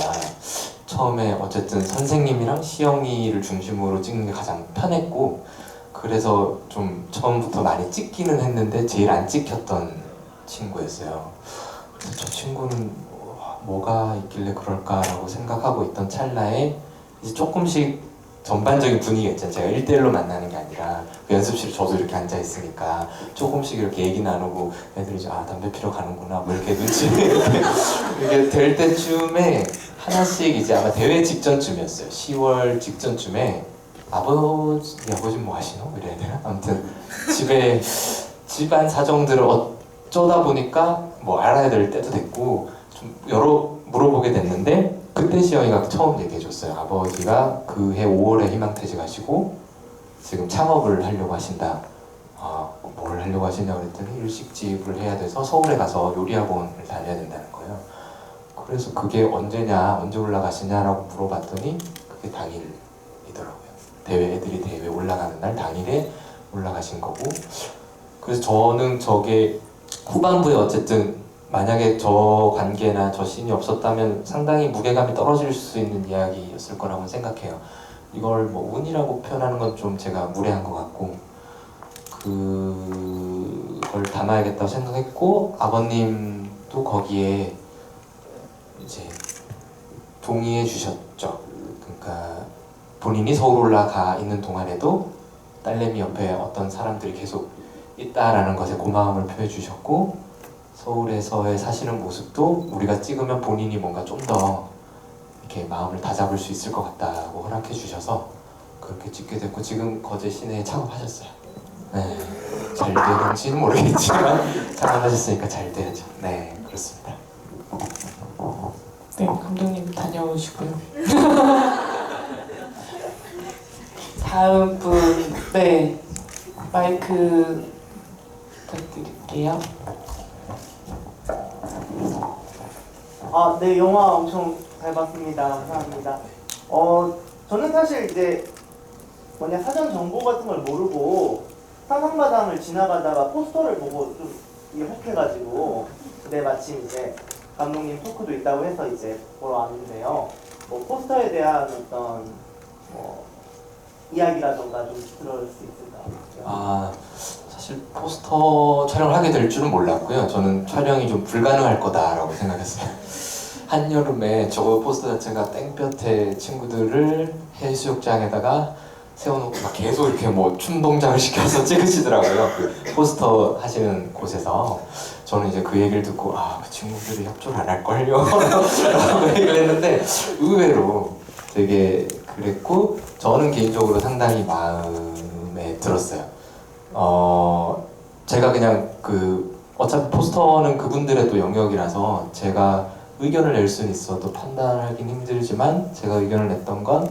처음에 어쨌든 선생님이랑 시영이를 중심으로 찍는 게 가장 편했고 그래서 좀 처음부터 많이 찍기는 했는데 제일 안 찍혔던 친구였어요. 그래서 저 친구는 뭐가 있길래 그럴까라고 생각하고 있던 찰나에 이제 조금씩 전반적인 분위기가 있잖아요. 제가 1대1로 만나는 게 아니라 그 연습실에 저도 이렇게 앉아 있으니까 조금씩 이렇게 얘기 나누고 애들이 이제 담배 피러 가는구나 뭐 이렇게 눈치 이게 될 때쯤에 하나씩 이제 아마 대회 직전쯤이었어요. 10월 직전쯤에 아버지 뭐 하시노? 이래야 되나? 아무튼 집안 사정들을 어쩌다 보니까 뭐 알아야 될 때도 됐고 좀 여러 물어보게 됐는데 그때 시영이가 처음 얘기해줬어요. 아버지가 그해 5월에 희망퇴직하시고 지금 창업을 하려고 하신다. 뭘 하려고 하시냐고 그랬더니 일식집을 해야 돼서 서울에 가서 요리학원을 다녀야 된다는 거예요. 그래서 그게 언제 올라가시냐라고 물어봤더니 그게 당일이더라고요. 애들이 대회 올라가는 날 당일에 올라가신 거고, 그래서 저는 저게 후반부에 어쨌든 만약에 저 관계나 저 씬이 없었다면 상당히 무게감이 떨어질 수 있는 이야기였을 거라고 생각해요. 이걸 뭐 운이라고 표현하는 건 좀 제가 무례한 것 같고, 그걸 담아야겠다고 생각했고, 아버님도 거기에 이제 동의해 주셨죠. 그러니까 본인이 서울 올라가 있는 동안에도 딸내미 옆에 어떤 사람들이 계속 있다라는 것에 고마움을 표해 주셨고, 서울에서의 사시는 모습도 우리가 찍으면 본인이 뭔가 좀 더 이렇게 마음을 다잡을 수 있을 것 같다고 허락해 주셔서 그렇게 찍게 됐고, 지금 거제 시내에 창업하셨어요. 네, 잘 되는지는 모르겠지만 창업하셨으니까 잘 돼야죠. 네, 그렇습니다. 네, 감독님 다녀오시고요. 다음 분, 네, 마이크 부탁드릴게요. 네, 영화 엄청 잘 봤습니다. 감사합니다. 저는 사실 이제 사전 정보 같은 걸 모르고 상상마당을 지나가다가 포스터를 보고 좀 이게 혹해가지고, 근데 마침 이제 감독님 토크도 있다고 해서 이제 보러 왔는데요. 뭐 포스터에 대한 어떤 이야기라던가 좀 들을 수 있을까요? 사실 포스터 촬영을 하게 될 줄은 몰랐고요. 저는 촬영이 좀 불가능할 거다라고 생각했어요. 한여름에 저 포스터 자체가 땡볕에 친구들을 해수욕장에다가 세워놓고 막 계속 이렇게 뭐 춤 동작을 시켜서 찍으시더라고요. 그 포스터 하시는 곳에서. 저는 이제 그 얘기를 듣고 그 친구들이 협조를 안 할걸요? 라고 얘기를 했는데 의외로 되게 그랬고, 저는 개인적으로 상당히 마음에 들었어요. 제가 그냥 어차피 포스터는 그분들의 또 영역이라서 제가 의견을 낼 수는 있어도 판단하긴 힘들지만, 제가 의견을 냈던 건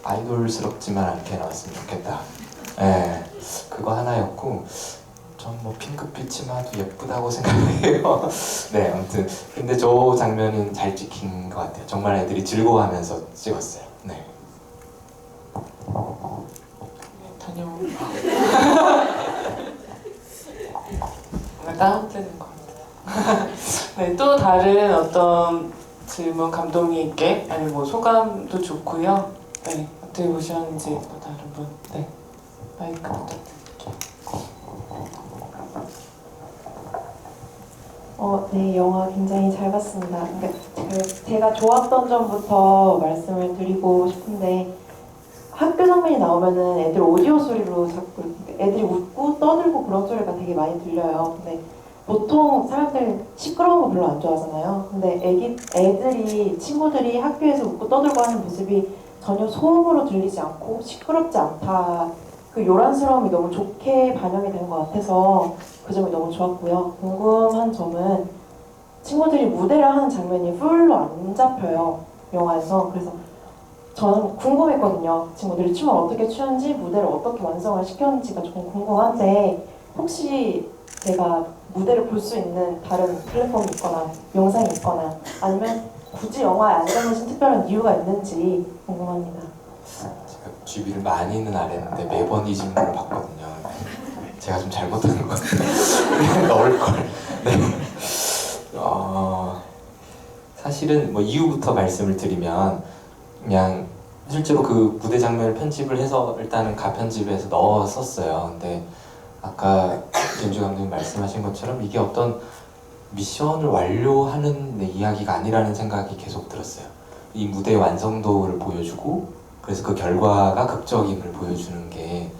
아이돌스럽지만 않게 나왔으면 좋겠다. 네, 그거 하나였고, 전 뭐 핑크빛 치마도 예쁘다고 생각해요. 네, 아무튼 근데 저 장면은 잘 찍힌 것 같아요. 정말 애들이 즐거워하면서 찍었어요. 네. 다녀오. 다운되는 것 같아요. 네, 또 다른 어떤 질문 감독님께 아니면 뭐 소감도 좋고요. 네, 어떻게 보셨는지 또 다른 분. 네, 마이크 부탁드릴게요. 네, 영화 굉장히 잘 봤습니다. 그러니까 제가 좋았던 점부터 말씀을 드리고 싶은데, 학교 장면이 나오면은 애들 오디오 소리로 자꾸 애들이 웃고 떠들고 그런 소리가 되게 많이 들려요. 근데 보통 사람들 시끄러운 거 별로 안 좋아하잖아요. 근데 친구들이 학교에서 웃고 떠들고 하는 모습이 전혀 소음으로 들리지 않고 시끄럽지 않다. 그 요란스러움이 너무 좋게 반영이 된 것 같아서 그 점이 너무 좋았고요. 궁금한 점은 친구들이 무대를 하는 장면이 풀로 안 잡혀요, 영화에서. 그래서 저는 궁금했거든요. 친구들이 춤을 어떻게 추는지, 무대를 어떻게 완성을 시켰는지가 조금 궁금한데, 혹시 제가 무대를 볼 수 있는 다른 플랫폼이 있거나 영상이 있거나 아니면 굳이 영화에 안 담으신 특별한 이유가 있는지 궁금합니다. 제가 GB를 많이는 안 했는데 매번 이 질문을 받거든요. 제가 좀 잘못한 것 같아요. 넣을 걸. 네. 사실은 뭐 이유부터 말씀을 드리면, 그냥 실제로 그 무대 장면을 편집을 해서 일단은 가편집에서 넣었었어요. 근데 아까 연주 감독님 말씀하신 것처럼 이게 어떤 미션을 완료하는 이야기가 아니라는 생각이 계속 들었어요. 이 무대의 완성도를 보여주고, 그래서 그 결과가 극적임을 보여주는 게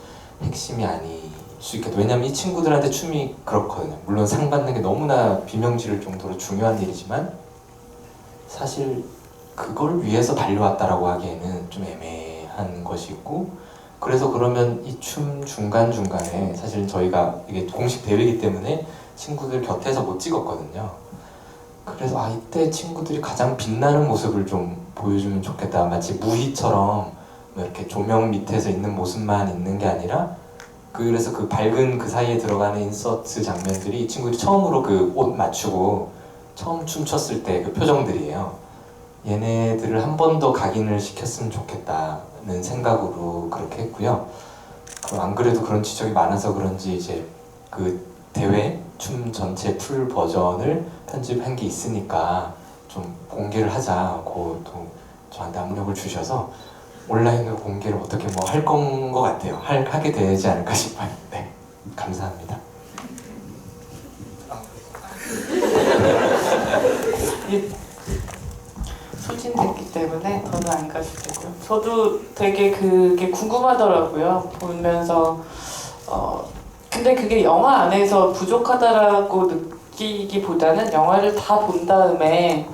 핵심이 아닐 수 있겠다. 왜냐면 이 친구들한테 춤이 그렇거든요. 물론 상 받는 게 너무나 비명지를 정도로 중요한 일이지만, 사실 그걸 위해서 달려왔다라고 하기에는 좀 애매한 것이 있고, 그래서 그러면 이 춤 중간중간에 사실 저희가 이게 공식 대회이기 때문에 친구들 곁에서 못 찍었거든요. 그래서 이때 친구들이 가장 빛나는 모습을 좀 보여주면 좋겠다. 마치 무희처럼 뭐 이렇게 조명 밑에서 있는 모습만 있는 게 아니라, 그래서 그 밝은 그 사이에 들어가는 인서트 장면들이 친구들이 처음으로 그 옷 맞추고 처음 춤췄을 때 그 표정들이에요. 얘네들을 한 번 더 각인을 시켰으면 좋겠다는 생각으로 그렇게 했고요. 안 그래도 그런 지적이 많아서 그런지 이제 그 대회 춤 전체 풀 버전을 편집한 게 있으니까 좀 공개를 하자고 또 저한테 압력을 주셔서 온라인으로 공개를 어떻게 뭐 할 건 것 같아요. 하게 되지 않을까 싶어요. 네, 감사합니다. 소진됐기 때문에 더는 안 가도 되고요. 저도 되게 그게 궁금하더라고요. 보면서 근데 그게 영화 안에서 부족하다라고 느끼기보다는 영화를 다 본 다음에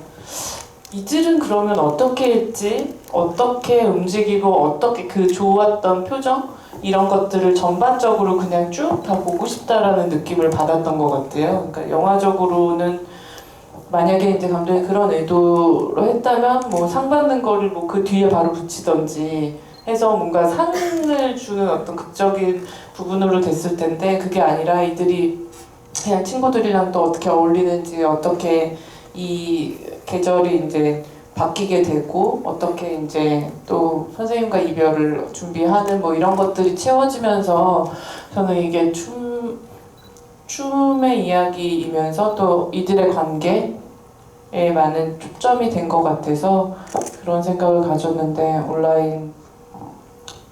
이들은 그러면 어떻게 했지? 어떻게 움직이고 어떻게 그 좋았던 표정? 이런 것들을 전반적으로 그냥 쭉 다 보고 싶다라는 느낌을 받았던 것 같아요. 그러니까 영화적으로는 만약에 이제 감독이 그런 의도로 했다면 뭐 상 받는 거를 뭐 그 뒤에 바로 붙이던지 해서 뭔가 상을 주는 어떤 극적인 부분으로 됐을 텐데 그게 아니라 이들이 그냥 친구들이랑 또 어떻게 어울리는지 어떻게 이 계절이 이제 바뀌게 되고 어떻게 이제 또 선생님과 이별을 준비하는 뭐 이런 것들이 채워지면서 저는 이게 춤의 이야기이면서 또 이들의 관계에 많은 초점이 된 것 같아서 그런 생각을 가졌는데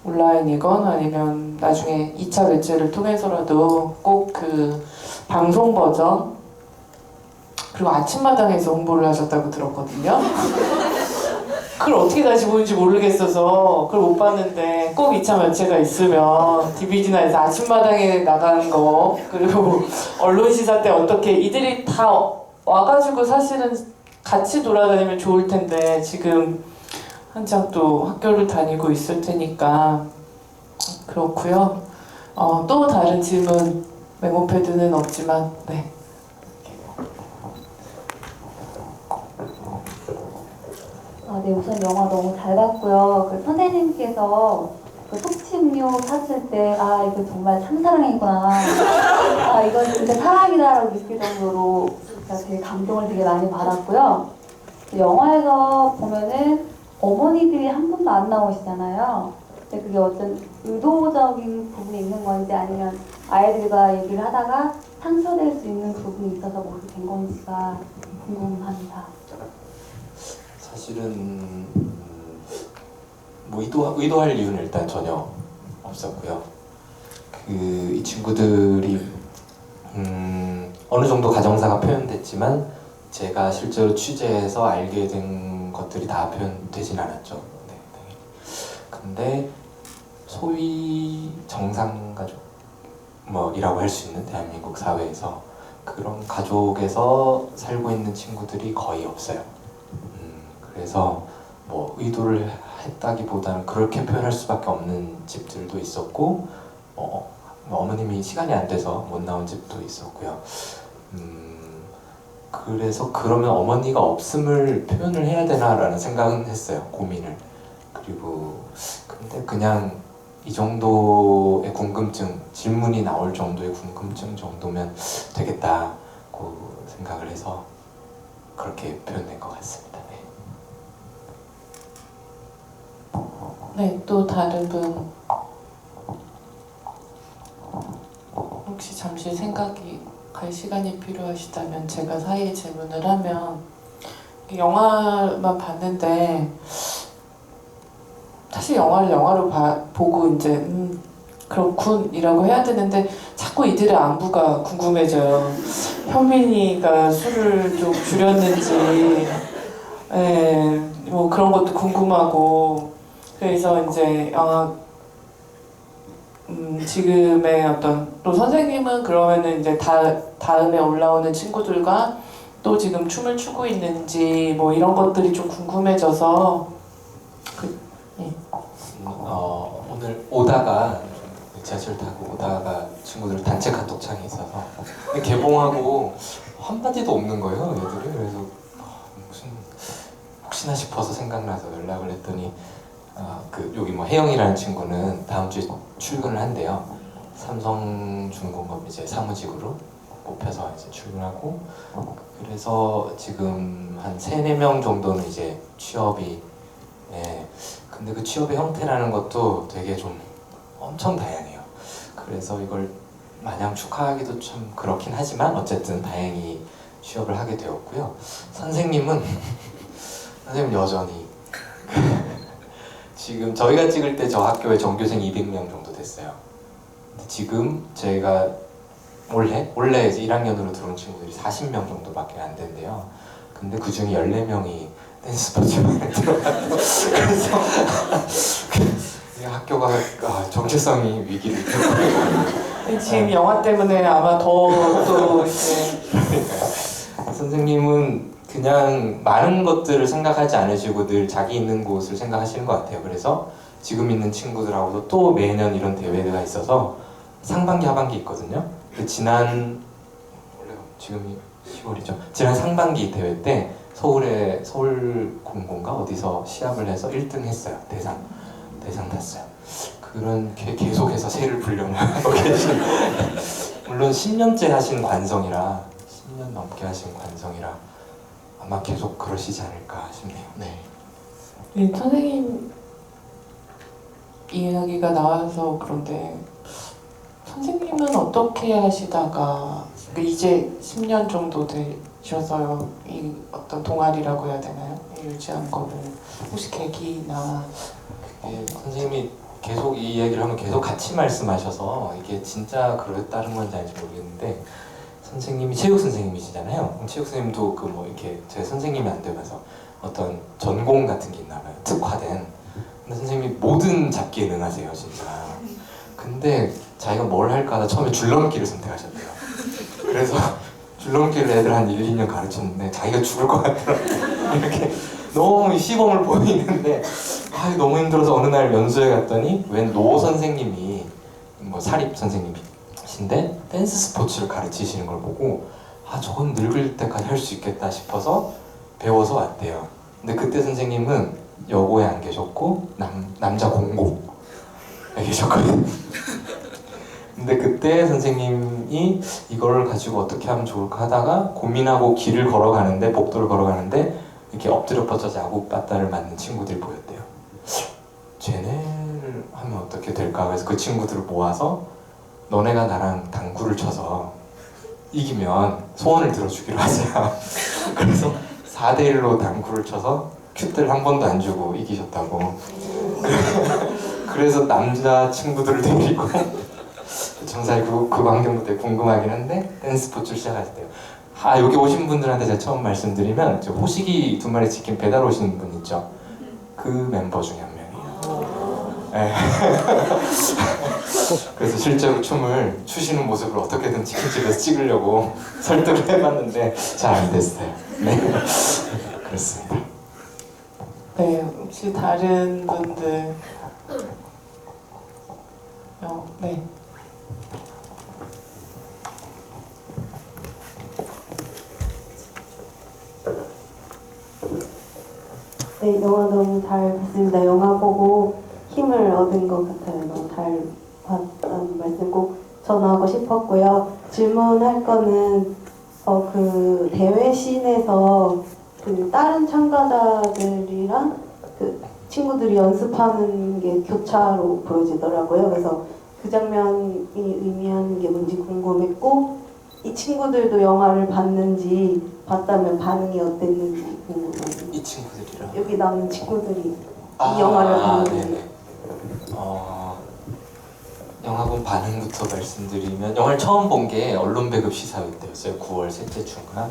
온라인이건 아니면 나중에 2차 매체를 통해서라도 꼭 그 방송 버전 그리고 아침마당에서 홍보를 하셨다고 들었거든요. 그걸 어떻게 다시 보는지 모르겠어서 그걸 못 봤는데 꼭 2차 매체가 있으면 DVD나에서 아침마당에 나가는 거 그리고 언론 시사 때 어떻게 이들이 다 와가지고 사실은 같이 돌아다니면 좋을 텐데 지금 한창 또 학교를 다니고 있을 테니까 그렇고요. 또 다른 질문 메모패드는 없지만 네. 네, 우선 영화 너무 잘 봤고요. 그 선생님께서 그 속칭료 탔을 때, 이거 정말 참사랑이구나. 이건 진짜 사랑이다라고 느낄 정도로 제가 되게 감동을 되게 많이 받았고요. 그 영화에서 보면은 어머니들이 한 분도 안 나오시잖아요. 근데 그게 어떤 의도적인 부분이 있는 건지 아니면 아이들과 얘기를 하다가 상처될 수 있는 부분이 있어서 그렇게 된 건지가 궁금합니다. 사실은 뭐 의도할 이유는 일단 전혀 없었고요. 이 친구들이 어느 정도 가정사가 표현됐지만 제가 실제로 취재해서 알게 된 것들이 다 표현되진 않았죠. 네, 네. 근데 소위 정상가족 뭐이라고 할 수 있는 대한민국 사회에서 그런 가족에서 살고 있는 친구들이 거의 없어요. 그래서 뭐 의도를 했다기보다는 그렇게 표현할 수밖에 없는 집들도 있었고 어머님이 시간이 안 돼서 못 나온 집도 있었고요. 그래서 그러면 어머니가 없음을 표현을 해야 되나라는 생각은 했어요. 고민을. 그리고 근데 그냥 이 정도의 궁금증, 질문이 나올 정도의 궁금증 정도면 되겠다고 생각을 해서 그렇게 표현된 것 같습니다. 네, 또 다른 분 혹시 잠시 생각이 갈 시간이 필요하시다면 제가 사이에 질문을 하면 영화만 봤는데 사실 영화를 영화로 보고 이제 그렇군이라고 해야 되는데 자꾸 이들의 안부가 궁금해져요. 현민이가 술을 좀 줄였는지 뭐 그런 것도 궁금하고 그래서 이제 지금의 어떤 또 선생님은 그러면은 이제 다음에 올라오는 친구들과 또 지금 춤을 추고 있는지 뭐 이런 것들이 좀 궁금해져서 오늘 오다가 지하철 타고 오다가 친구들 단체 카톡창이 있어서 개봉하고 한마디도 없는 거예요, 애들이. 그래서 무슨 혹시나 싶어서 생각나서 연락을 했더니 여기 뭐 혜영이라는 친구는 다음 주에 출근을 한대요. 삼성중공업 이제 사무직으로. 뽑혀서 이제 출근하고 그래서 지금 한 3-4명 정도는 이제 취업이 예. 근데 그 취업의 형태라는 것도 되게 좀 엄청 다양해요. 그래서 이걸 마냥 축하하기도 좀 그렇긴 하지만 어쨌든 다행히 취업을 하게 되었고요. 선생님은 여전히 지금 저희가 찍을 때 저 학교에 전교생 200명 정도 됐어요. 근데 지금 저희가 원래 이제 1학년으로 들어온 친구들이 40명 정도밖에 안 된대요. 근데 그 중에 14명이 댄스 스포츠반에 들어갔고 그래서 이 학교가 정체성이 위기를 겪고 지금 영화 때문에 아마 더 또 이제 선생님은 그냥 많은 것들을 생각하지 않으시고 늘 자기 있는 곳을 생각하시는 것 같아요. 그래서 지금 있는 친구들하고도 또 매년 이런 대회가 있어서 상반기 하반기 있거든요. 근데 지금이 10월이죠. 지난 상반기 대회 때 서울 공고인가 어디서 시합을 해서 1등 했어요. 대상 탔어요. 그런 계속해서 새를 불려하고 계신 물론 10년째 하신 관성이라 10년 넘게 하신 관성이라 아마 계속 그러시지 않을까 싶네요. 네. 선생님 이야기가 나와서 그런데 선생님은 어떻게 하시다가 이제 10년 정도 되셔서 이 어떤 동아리라고 해야 되나요? 유지한 거를 혹시 계기나 선생님이 계속 이 얘기를 하면 계속 같이 말씀하셔서 이게 진짜 그랬다는 건지 알지 모르겠는데 선생님이 체육 선생님이시잖아요. 체육 선생님도 그 뭐 이렇게 제 선생님이 안 되면서 어떤 전공 같은 게 있나 봐요. 특화된. 근데 선생님이 모든 잡기에 능하세요, 진짜. 근데 자기가 뭘 할까 하다 처음에 줄넘기를 선택하셨대요. 그래서 줄넘기를 애들 한 1-2년 가르쳤는데 자기가 죽을 것 같더라고요. 이렇게 너무 시범을 보이는데 너무 힘들어서 어느 날 연수회 갔더니 웬 노 선생님이 뭐 사립 선생님이신데 댄스 스포츠를 가르치시는 걸 보고 저건 늙을 때까지 할 수 있겠다 싶어서 배워서 왔대요. 근데 그때 선생님은 여고에 안 계셨고 남자 공고에 계셨거든요. 근데 그때 선생님이 이거를 가지고 어떻게 하면 좋을까 하다가 고민하고 길을 걸어가는데 복도를 걸어가는데 이렇게 엎드려 뻗쳐서 야구 빠따를 맞는 친구들이 보였대요. 쟤네를 하면 어떻게 될까? 그래서 그 친구들을 모아서 너네가 나랑 당구를 쳐서 이기면 소원을 들어주기로 하세요. 그래서 4대1로 당구를 쳐서 큐대를 한 번도 안 주고 이기셨다고. 그래서 남자 친구들을 데리고 정말 그 광경도 되게 궁금하긴 한데 댄스 스포츠를 시작하셨대요. 여기 오신 분들한테 제가 처음 말씀드리면 호식이 2마리 치킨 배달 오신 분 있죠? 그 멤버 중에 한 명이에요. 네. 그래서 실제로 춤을 추시는 모습을 어떻게든 치킨집에서 찍으려고 설득을 해봤는데 잘 안 됐어요. 네. 그렇습니다. 네, 혹시 다른 분들 네. 네, 영화 너무 잘 봤습니다. 영화 보고 힘을 얻은 것 같아요. 너무 잘 봤다는 말씀 꼭 전하고 싶었고요. 질문할 거는 그 대회 씬에서 그 다른 참가자들이랑 그 친구들이 연습하는 게 교차로 보여지더라고요. 그래서 그 장면이 의미하는 게 뭔지 궁금했고 이 친구들도 영화를 봤는지 봤다면 반응이 어땠는지 궁금합니다. 이 친구들이랑 여기 나오는 친구들이 이 영화를 봤는지. 영화 본 반응부터 말씀드리면 영화를 처음 본 게 언론 배급 시사회 때였어요. 9월 셋째 주인가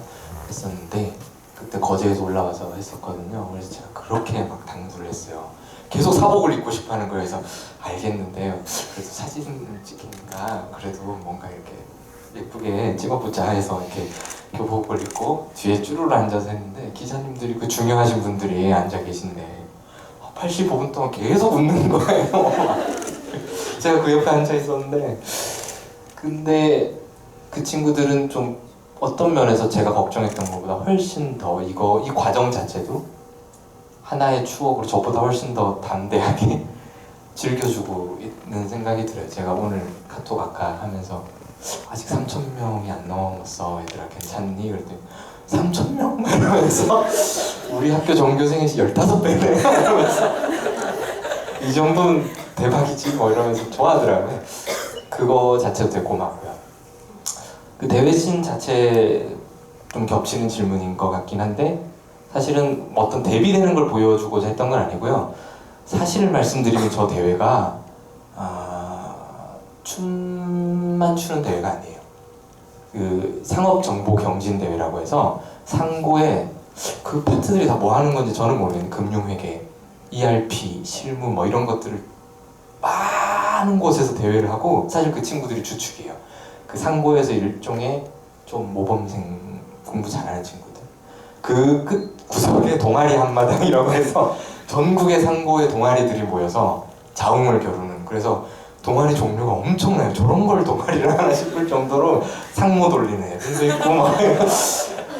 했었는데 그때 거제에서 올라와서 했었거든요. 그래서 제가 그렇게 막 당부를 했어요. 계속 사복을 입고 싶어하는 거예요. 그래서 알겠는데 그래도 사진 찍히니까 그래도 뭔가 이렇게 예쁘게 찍어보자 해서 이렇게 교복을 입고 뒤에 쭈루루 앉아서 했는데 기자님들이 그 중요하신 분들이 앉아 계신데 85분 동안 계속 웃는 거예요. 제가 그 옆에 앉아 있었는데 근데 그 친구들은 좀 어떤 면에서 제가 걱정했던 것보다 훨씬 더 이 과정 자체도 하나의 추억으로 저보다 훨씬 더 담대하게 즐겨주고 있는 생각이 들어요. 제가 오늘 카톡 아까 하면서 아직 3,000명이 안 넘었어. 얘들아 괜찮니? 그랬더니 3,000명? 이러면서 우리 학교 전교생이 15배네. 이러면서 이 정도는 대박이지 뭐 이러면서 좋아하더라고요. 그거 자체도 되게 고맙고요. 그 대회신 자체 좀 겹치는 질문인 것 같긴 한데 사실은 어떤 대비되는 걸 보여주고자 했던 건 아니고요. 사실을 말씀드리면 저 대회가 춤만 추는 대회가 아니에요. 그 상업정보경진대회라고 해서 상고에 그 파트들이 다 뭐 하는 건지 저는 모르겠는데 금융회계, ERP, 실무 뭐 이런 것들을 많은 곳에서 대회를 하고 사실 그 친구들이 주축이에요. 그 상고에서 일종의 좀 모범생 공부 잘하는 친구들. 그 끝 구석에 동아리 한마당이라고 해서 전국의 상고의 동아리들이 모여서 자웅을 겨루는 그래서 동아리 종류가 엄청나요. 저런 걸 동아리를 하나 싶을 정도로 상모 돌리는 애들도 있고 막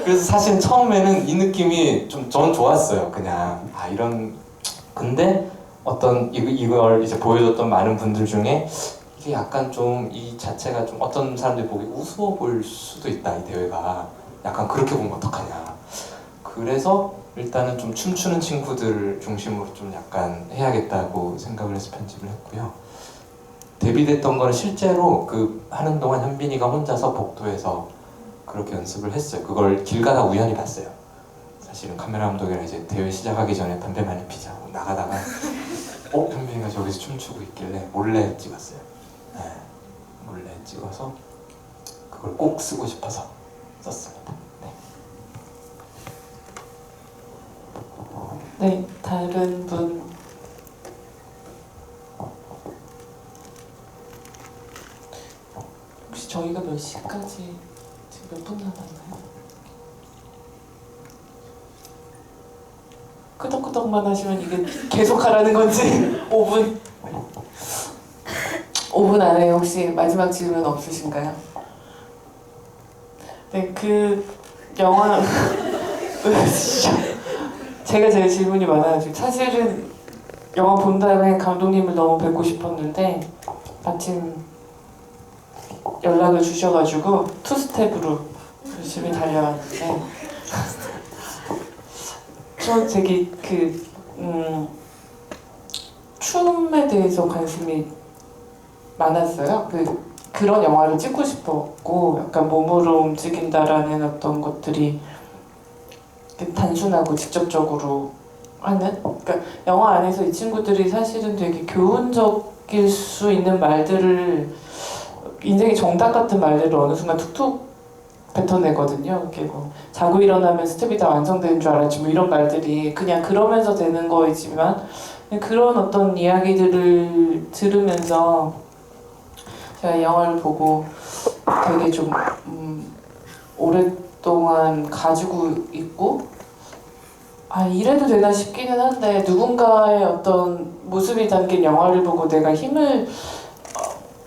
그래서 사실 처음에는 이 느낌이 좀 전 좋았어요. 그냥 이런 근데 어떤 이걸 이제 보여줬던 많은 분들 중에 이게 약간 좀 이 자체가 좀 어떤 사람들이 보기 우스워 보일 수도 있다. 이 대회가 약간 그렇게 보면 어떡하냐. 그래서 일단은 좀 춤추는 친구들 중심으로 좀 약간 해야겠다고 생각을 해서 편집을 했고요. 데뷔됐던 거는 실제로 그 하는 동안 현빈이가 혼자서 복도에서 그렇게 연습을 했어요. 그걸 길 가다 우연히 봤어요. 사실은 카메라 감독이랑 이제 대회 시작하기 전에 담배 많이 피자 나가다가 현빈이가 저기서 춤추고 있길래 몰래 찍었어요. 네, 몰래 찍어서 그걸 꼭 쓰고 싶어서 썼습니다. 네, 다른 분. 혹시 저희가 몇 시까지 지금 몇 분 남았나요? 끄덕끄덕만 하시면 이게 계속 하라는 건지 5분? 5분 안에 혹시 마지막 질문 없으신가요? 네, 그 영화 제가 제일 질문이 많아가지고 사실은 영화 본 다음에 감독님을 너무 뵙고 싶었는데 마침 연락을 주셔가지고 투스텝으로 열심히 달려왔는데 저 되게 춤에 대해서 관심이 많았어요. 그런 영화를 찍고 싶었고 약간 몸으로 움직인다라는 어떤 것들이 단순하고 직접적으로 하는 그러니까 영화 안에서 이 친구들이 사실은 되게 교훈적일 수 있는 말들을 인생의 정답 같은 말들을 어느 순간 툭툭 뱉어내거든요. 이렇게 뭐 자고 일어나면 스텝이 다 완성되는 줄 알았지 뭐 이런 말들이 그냥 그러면서 되는 거이지만 그런 어떤 이야기들을 들으면서 제가 이 영화를 보고 되게 좀 오랫동안 가지고 있고 이래도 되나 싶기는 한데 누군가의 어떤 모습이 담긴 영화를 보고 내가 힘을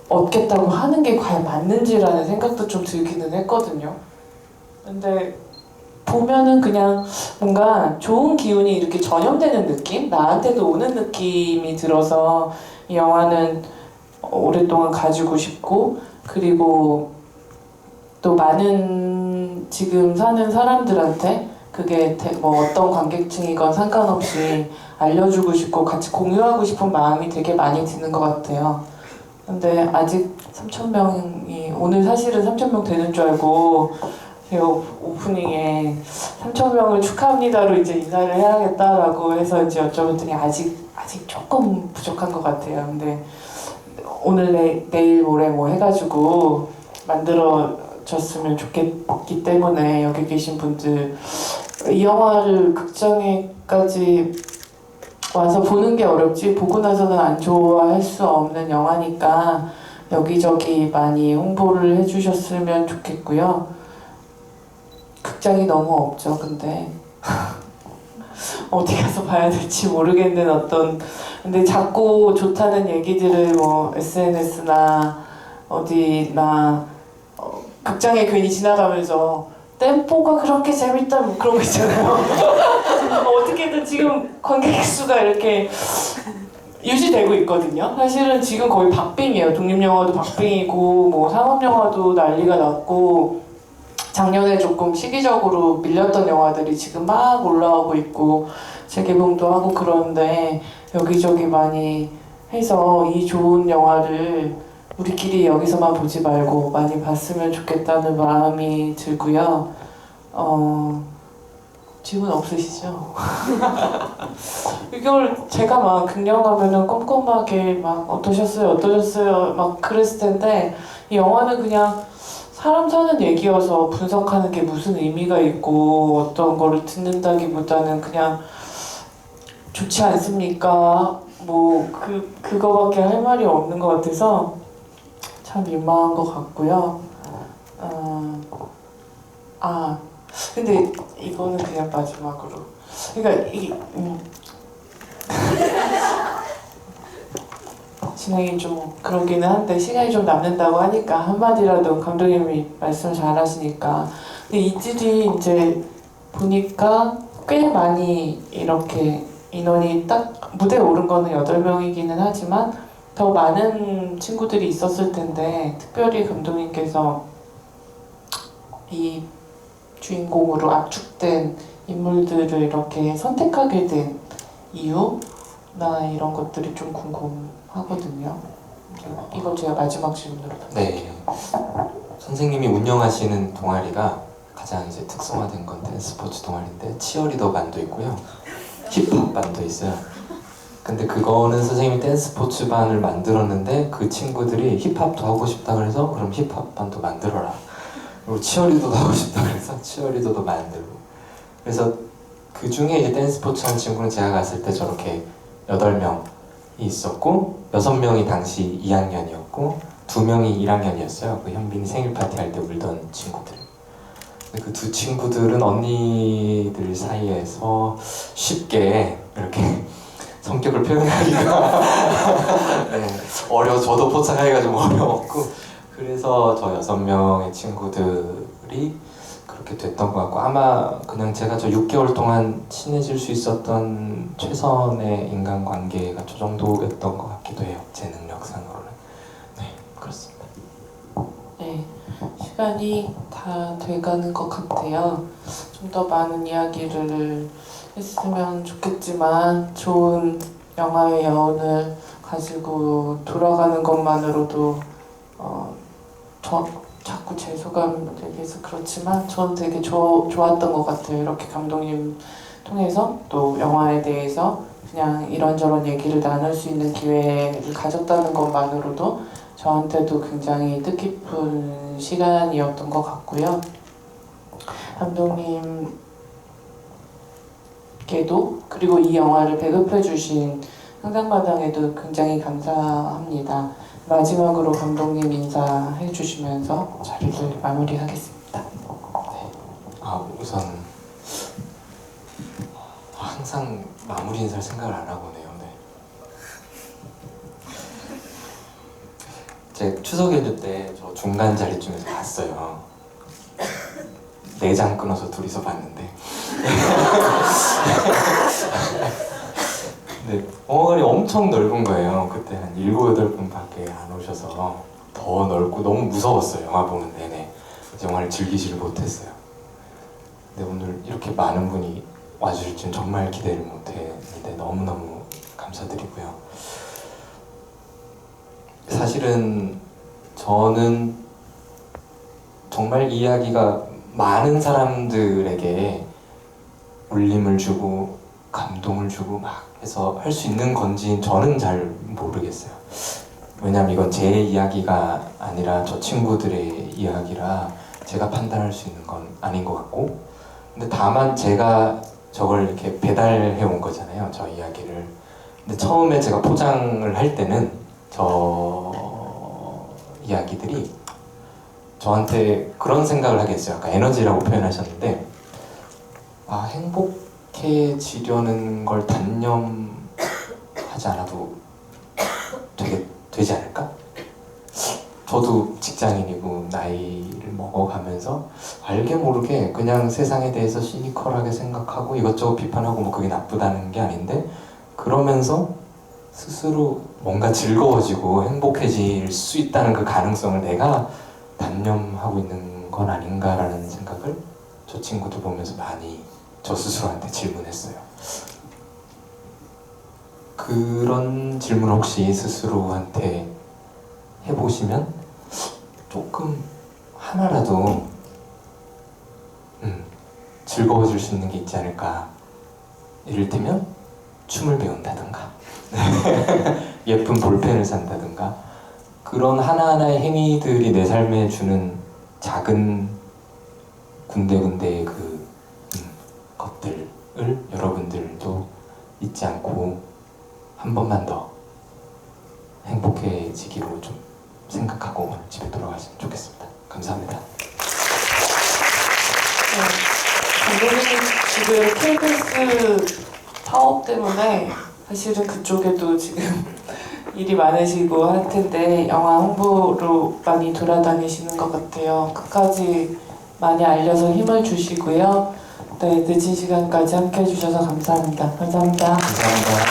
얻겠다고 하는 게 과연 맞는지라는 생각도 좀 들기는 했거든요. 근데 보면은 그냥 뭔가 좋은 기운이 이렇게 전염되는 느낌? 나한테도 오는 느낌이 들어서 이 영화는 오랫동안 가지고 싶고 그리고 또 많은 지금 사는 사람들한테 그게 뭐 어떤 관객층이건 상관없이 알려주고 싶고 같이 공유하고 싶은 마음이 되게 많이 드는 것 같아요. 근데 아직 3,000명이 오늘 사실은 3,000명 되는 줄 알고 제가 오프닝에 3,000명을 축하합니다로 이제 인사를 해야겠다라고 해서 이제 여쭤봤더니 아직 조금 부족한 것 같아요. 근데 오늘 내일 모레 뭐 해가지고 만들어졌으면 좋겠기 때문에 여기 계신 분들 이 영화를 극장에까지 와서 보는 게 어렵지 보고 나서는 안 좋아할 수 없는 영화니까 여기저기 많이 홍보를 해주셨으면 좋겠고요. 극장이 너무 없죠. 근데 어디 가서 봐야 될지 모르겠는 어떤 근데 자꾸 좋다는 얘기들을 뭐 SNS나 어디나 극장에 괜히 지나가면서 템포가 그렇게 재밌다 뭐 그런 거 있잖아요. 어떻게든 지금 관객 수가 이렇게 유지되고 있거든요. 사실은 지금 거의 박빙이에요. 독립영화도 박빙이고 뭐 상업영화도 난리가 났고 작년에 조금 시기적으로 밀렸던 영화들이 지금 막 올라오고 있고 재개봉도 하고 그러는데 여기저기 많이 해서 이 좋은 영화를 우리끼리 여기서만 보지 말고 많이 봤으면 좋겠다는 마음이 들고요. 질문 없으시죠? 이걸 제가 막 긍정하면은 꼼꼼하게 막 어떠셨어요 막 그랬을 텐데 이 영화는 그냥 사람 사는 얘기여서 분석하는 게 무슨 의미가 있고 어떤 거를 듣는다기보다는 그냥 좋지 않습니까? 뭐 그거밖에 할 말이 없는 것 같아서 참 민망한 것 같고요. 근데 이거는 그냥 마지막으로. 그러니까 진행이 좀 그러기는 한데 시간이 좀 남는다고 하니까 한마디라도 감독님이 말씀 잘하시니까. 근데 이들이 이제 보니까 꽤 많이 이렇게 인원이 딱 무대에 오른 거는 8명이기는 하지만 더 많은 친구들이 있었을 텐데 특별히 감독님께서 이 주인공으로 압축된 인물들을 이렇게 선택하게 된 이유나 이런 것들이 좀 궁금하거든요. 이걸 제가 마지막 질문으로 네. 선생님이 운영하시는 동아리가 가장 이제 특성화된 건데 스포츠 동아리인데 치어리더 반도 있고요. 힙합 반도 있어요. 근데 그거는 선생님이 댄스 스포츠 반을 만들었는데 그 친구들이 힙합도 하고 싶다 그래서 그럼 힙합 반도 만들어라. 그리고 치어리더도 하고 싶다 그래서 치어리더도 만들고. 그래서 그 중에 이제 댄스 스포츠 하는 친구는 제가 갔을 때 저렇게 8명이 있었고 6명이 당시 2학년이었고 2명이 1학년이었어요. 그 현빈이 생일 파티 할 때 울던 친구들. 그 두 친구들은 언니들 사이에서 쉽게 이렇게 성격을 표현하기가 네, 저도 포착하기가 좀 어려웠고 그래서 저 6명의 친구들이 그렇게 됐던 것 같고 아마 그냥 제가 저 6개월 동안 친해질 수 있었던 최선의 인간관계가 저 정도였던 것 같기도 해요. 제 능력상으로는. 네, 그렇습니다. 네, 시간이 다 돼가는 것 같아요. 좀 더 많은 이야기를 했으면 좋겠지만 좋은 영화의 여운을 가지고 돌아가는 것만으로도 자꾸 제 소감 얘기해서 그렇지만 저는 되게 좋았던 것 같아요. 이렇게 감독님 통해서 또 영화에 대해서 그냥 이런저런 얘기를 나눌 수 있는 기회를 가졌다는 것만으로도 저한테도 굉장히 뜻깊은 시간이었던 것 같고요. 감독님께도 그리고 이 영화를 배급해 주신 상상마당에도 굉장히 감사합니다. 마지막으로 감독님 인사해 주시면서 자리를 마무리하겠습니다. 네. 우선 항상 마무리 인사를 생각을 안 하고 네요. 네. 제 추석 연휴 때 저 중간 자리쯤에서 봤어요. 4장 끊어서 둘이서 봤는데 근데 영화관이 엄청 넓은 거예요. 그때 한 7, 8분밖에 안 오셔서 더 넓고 너무 무서웠어요. 영화 보는 내내 영화를 즐기지를 못했어요. 근데 오늘 이렇게 많은 분이 와주실 줄 정말 기대를 못했는데 너무너무 감사드리고요. 사실은 저는 정말 이 이야기가 많은 사람들에게 울림을 주고 감동을 주고 막 해서 할 수 있는 건지 저는 잘 모르겠어요. 왜냐면 이건 제 이야기가 아니라 저 친구들의 이야기라 제가 판단할 수 있는 건 아닌 것 같고 근데 다만 제가 저걸 이렇게 배달해 온 거잖아요. 저 이야기를. 근데 처음에 제가 포장을 할 때는 저 이야기들이 저한테 그런 생각을 하게 했어요. 아까 에너지라고 표현하셨는데 행복해지려는 걸 단념하지 않아도 되지 않을까? 저도 직장인이고 나이를 먹어가면서 알게 모르게 그냥 세상에 대해서 시니컬하게 생각하고 이것저것 비판하고 뭐 그게 나쁘다는 게 아닌데 그러면서 스스로 뭔가 즐거워지고 행복해질 수 있다는 그 가능성을 내가 단념하고 있는 건 아닌가라는 생각을 저 친구들 보면서 많이 저 스스로한테 질문했어요. 그런 질문 혹시 스스로한테 해보시면 조금 하나라도 즐거워질 수 있는 게 있지 않을까. 이를테면 춤을 배운다든가 예쁜 볼펜을 산다든가 그런 하나하나의 행위들이 내 삶에 주는 작은 군데군데의 그 것들을 여러분들도 잊지 않고 한 번만 더 행복해지기로 좀 생각하고 집에 돌아가시면 좋겠습니다. 감사합니다. 감독님 지금 KBS 파업 때문에 사실은 그쪽에도 지금 일이 많으시고 할 텐데 영화 홍보로 많이 돌아다니시는 것 같아요. 끝까지 많이 알려서 힘을 주시고요. 네, 늦은 시간까지 함께 해주셔서 감사합니다. 감사합니다. 감사합니다.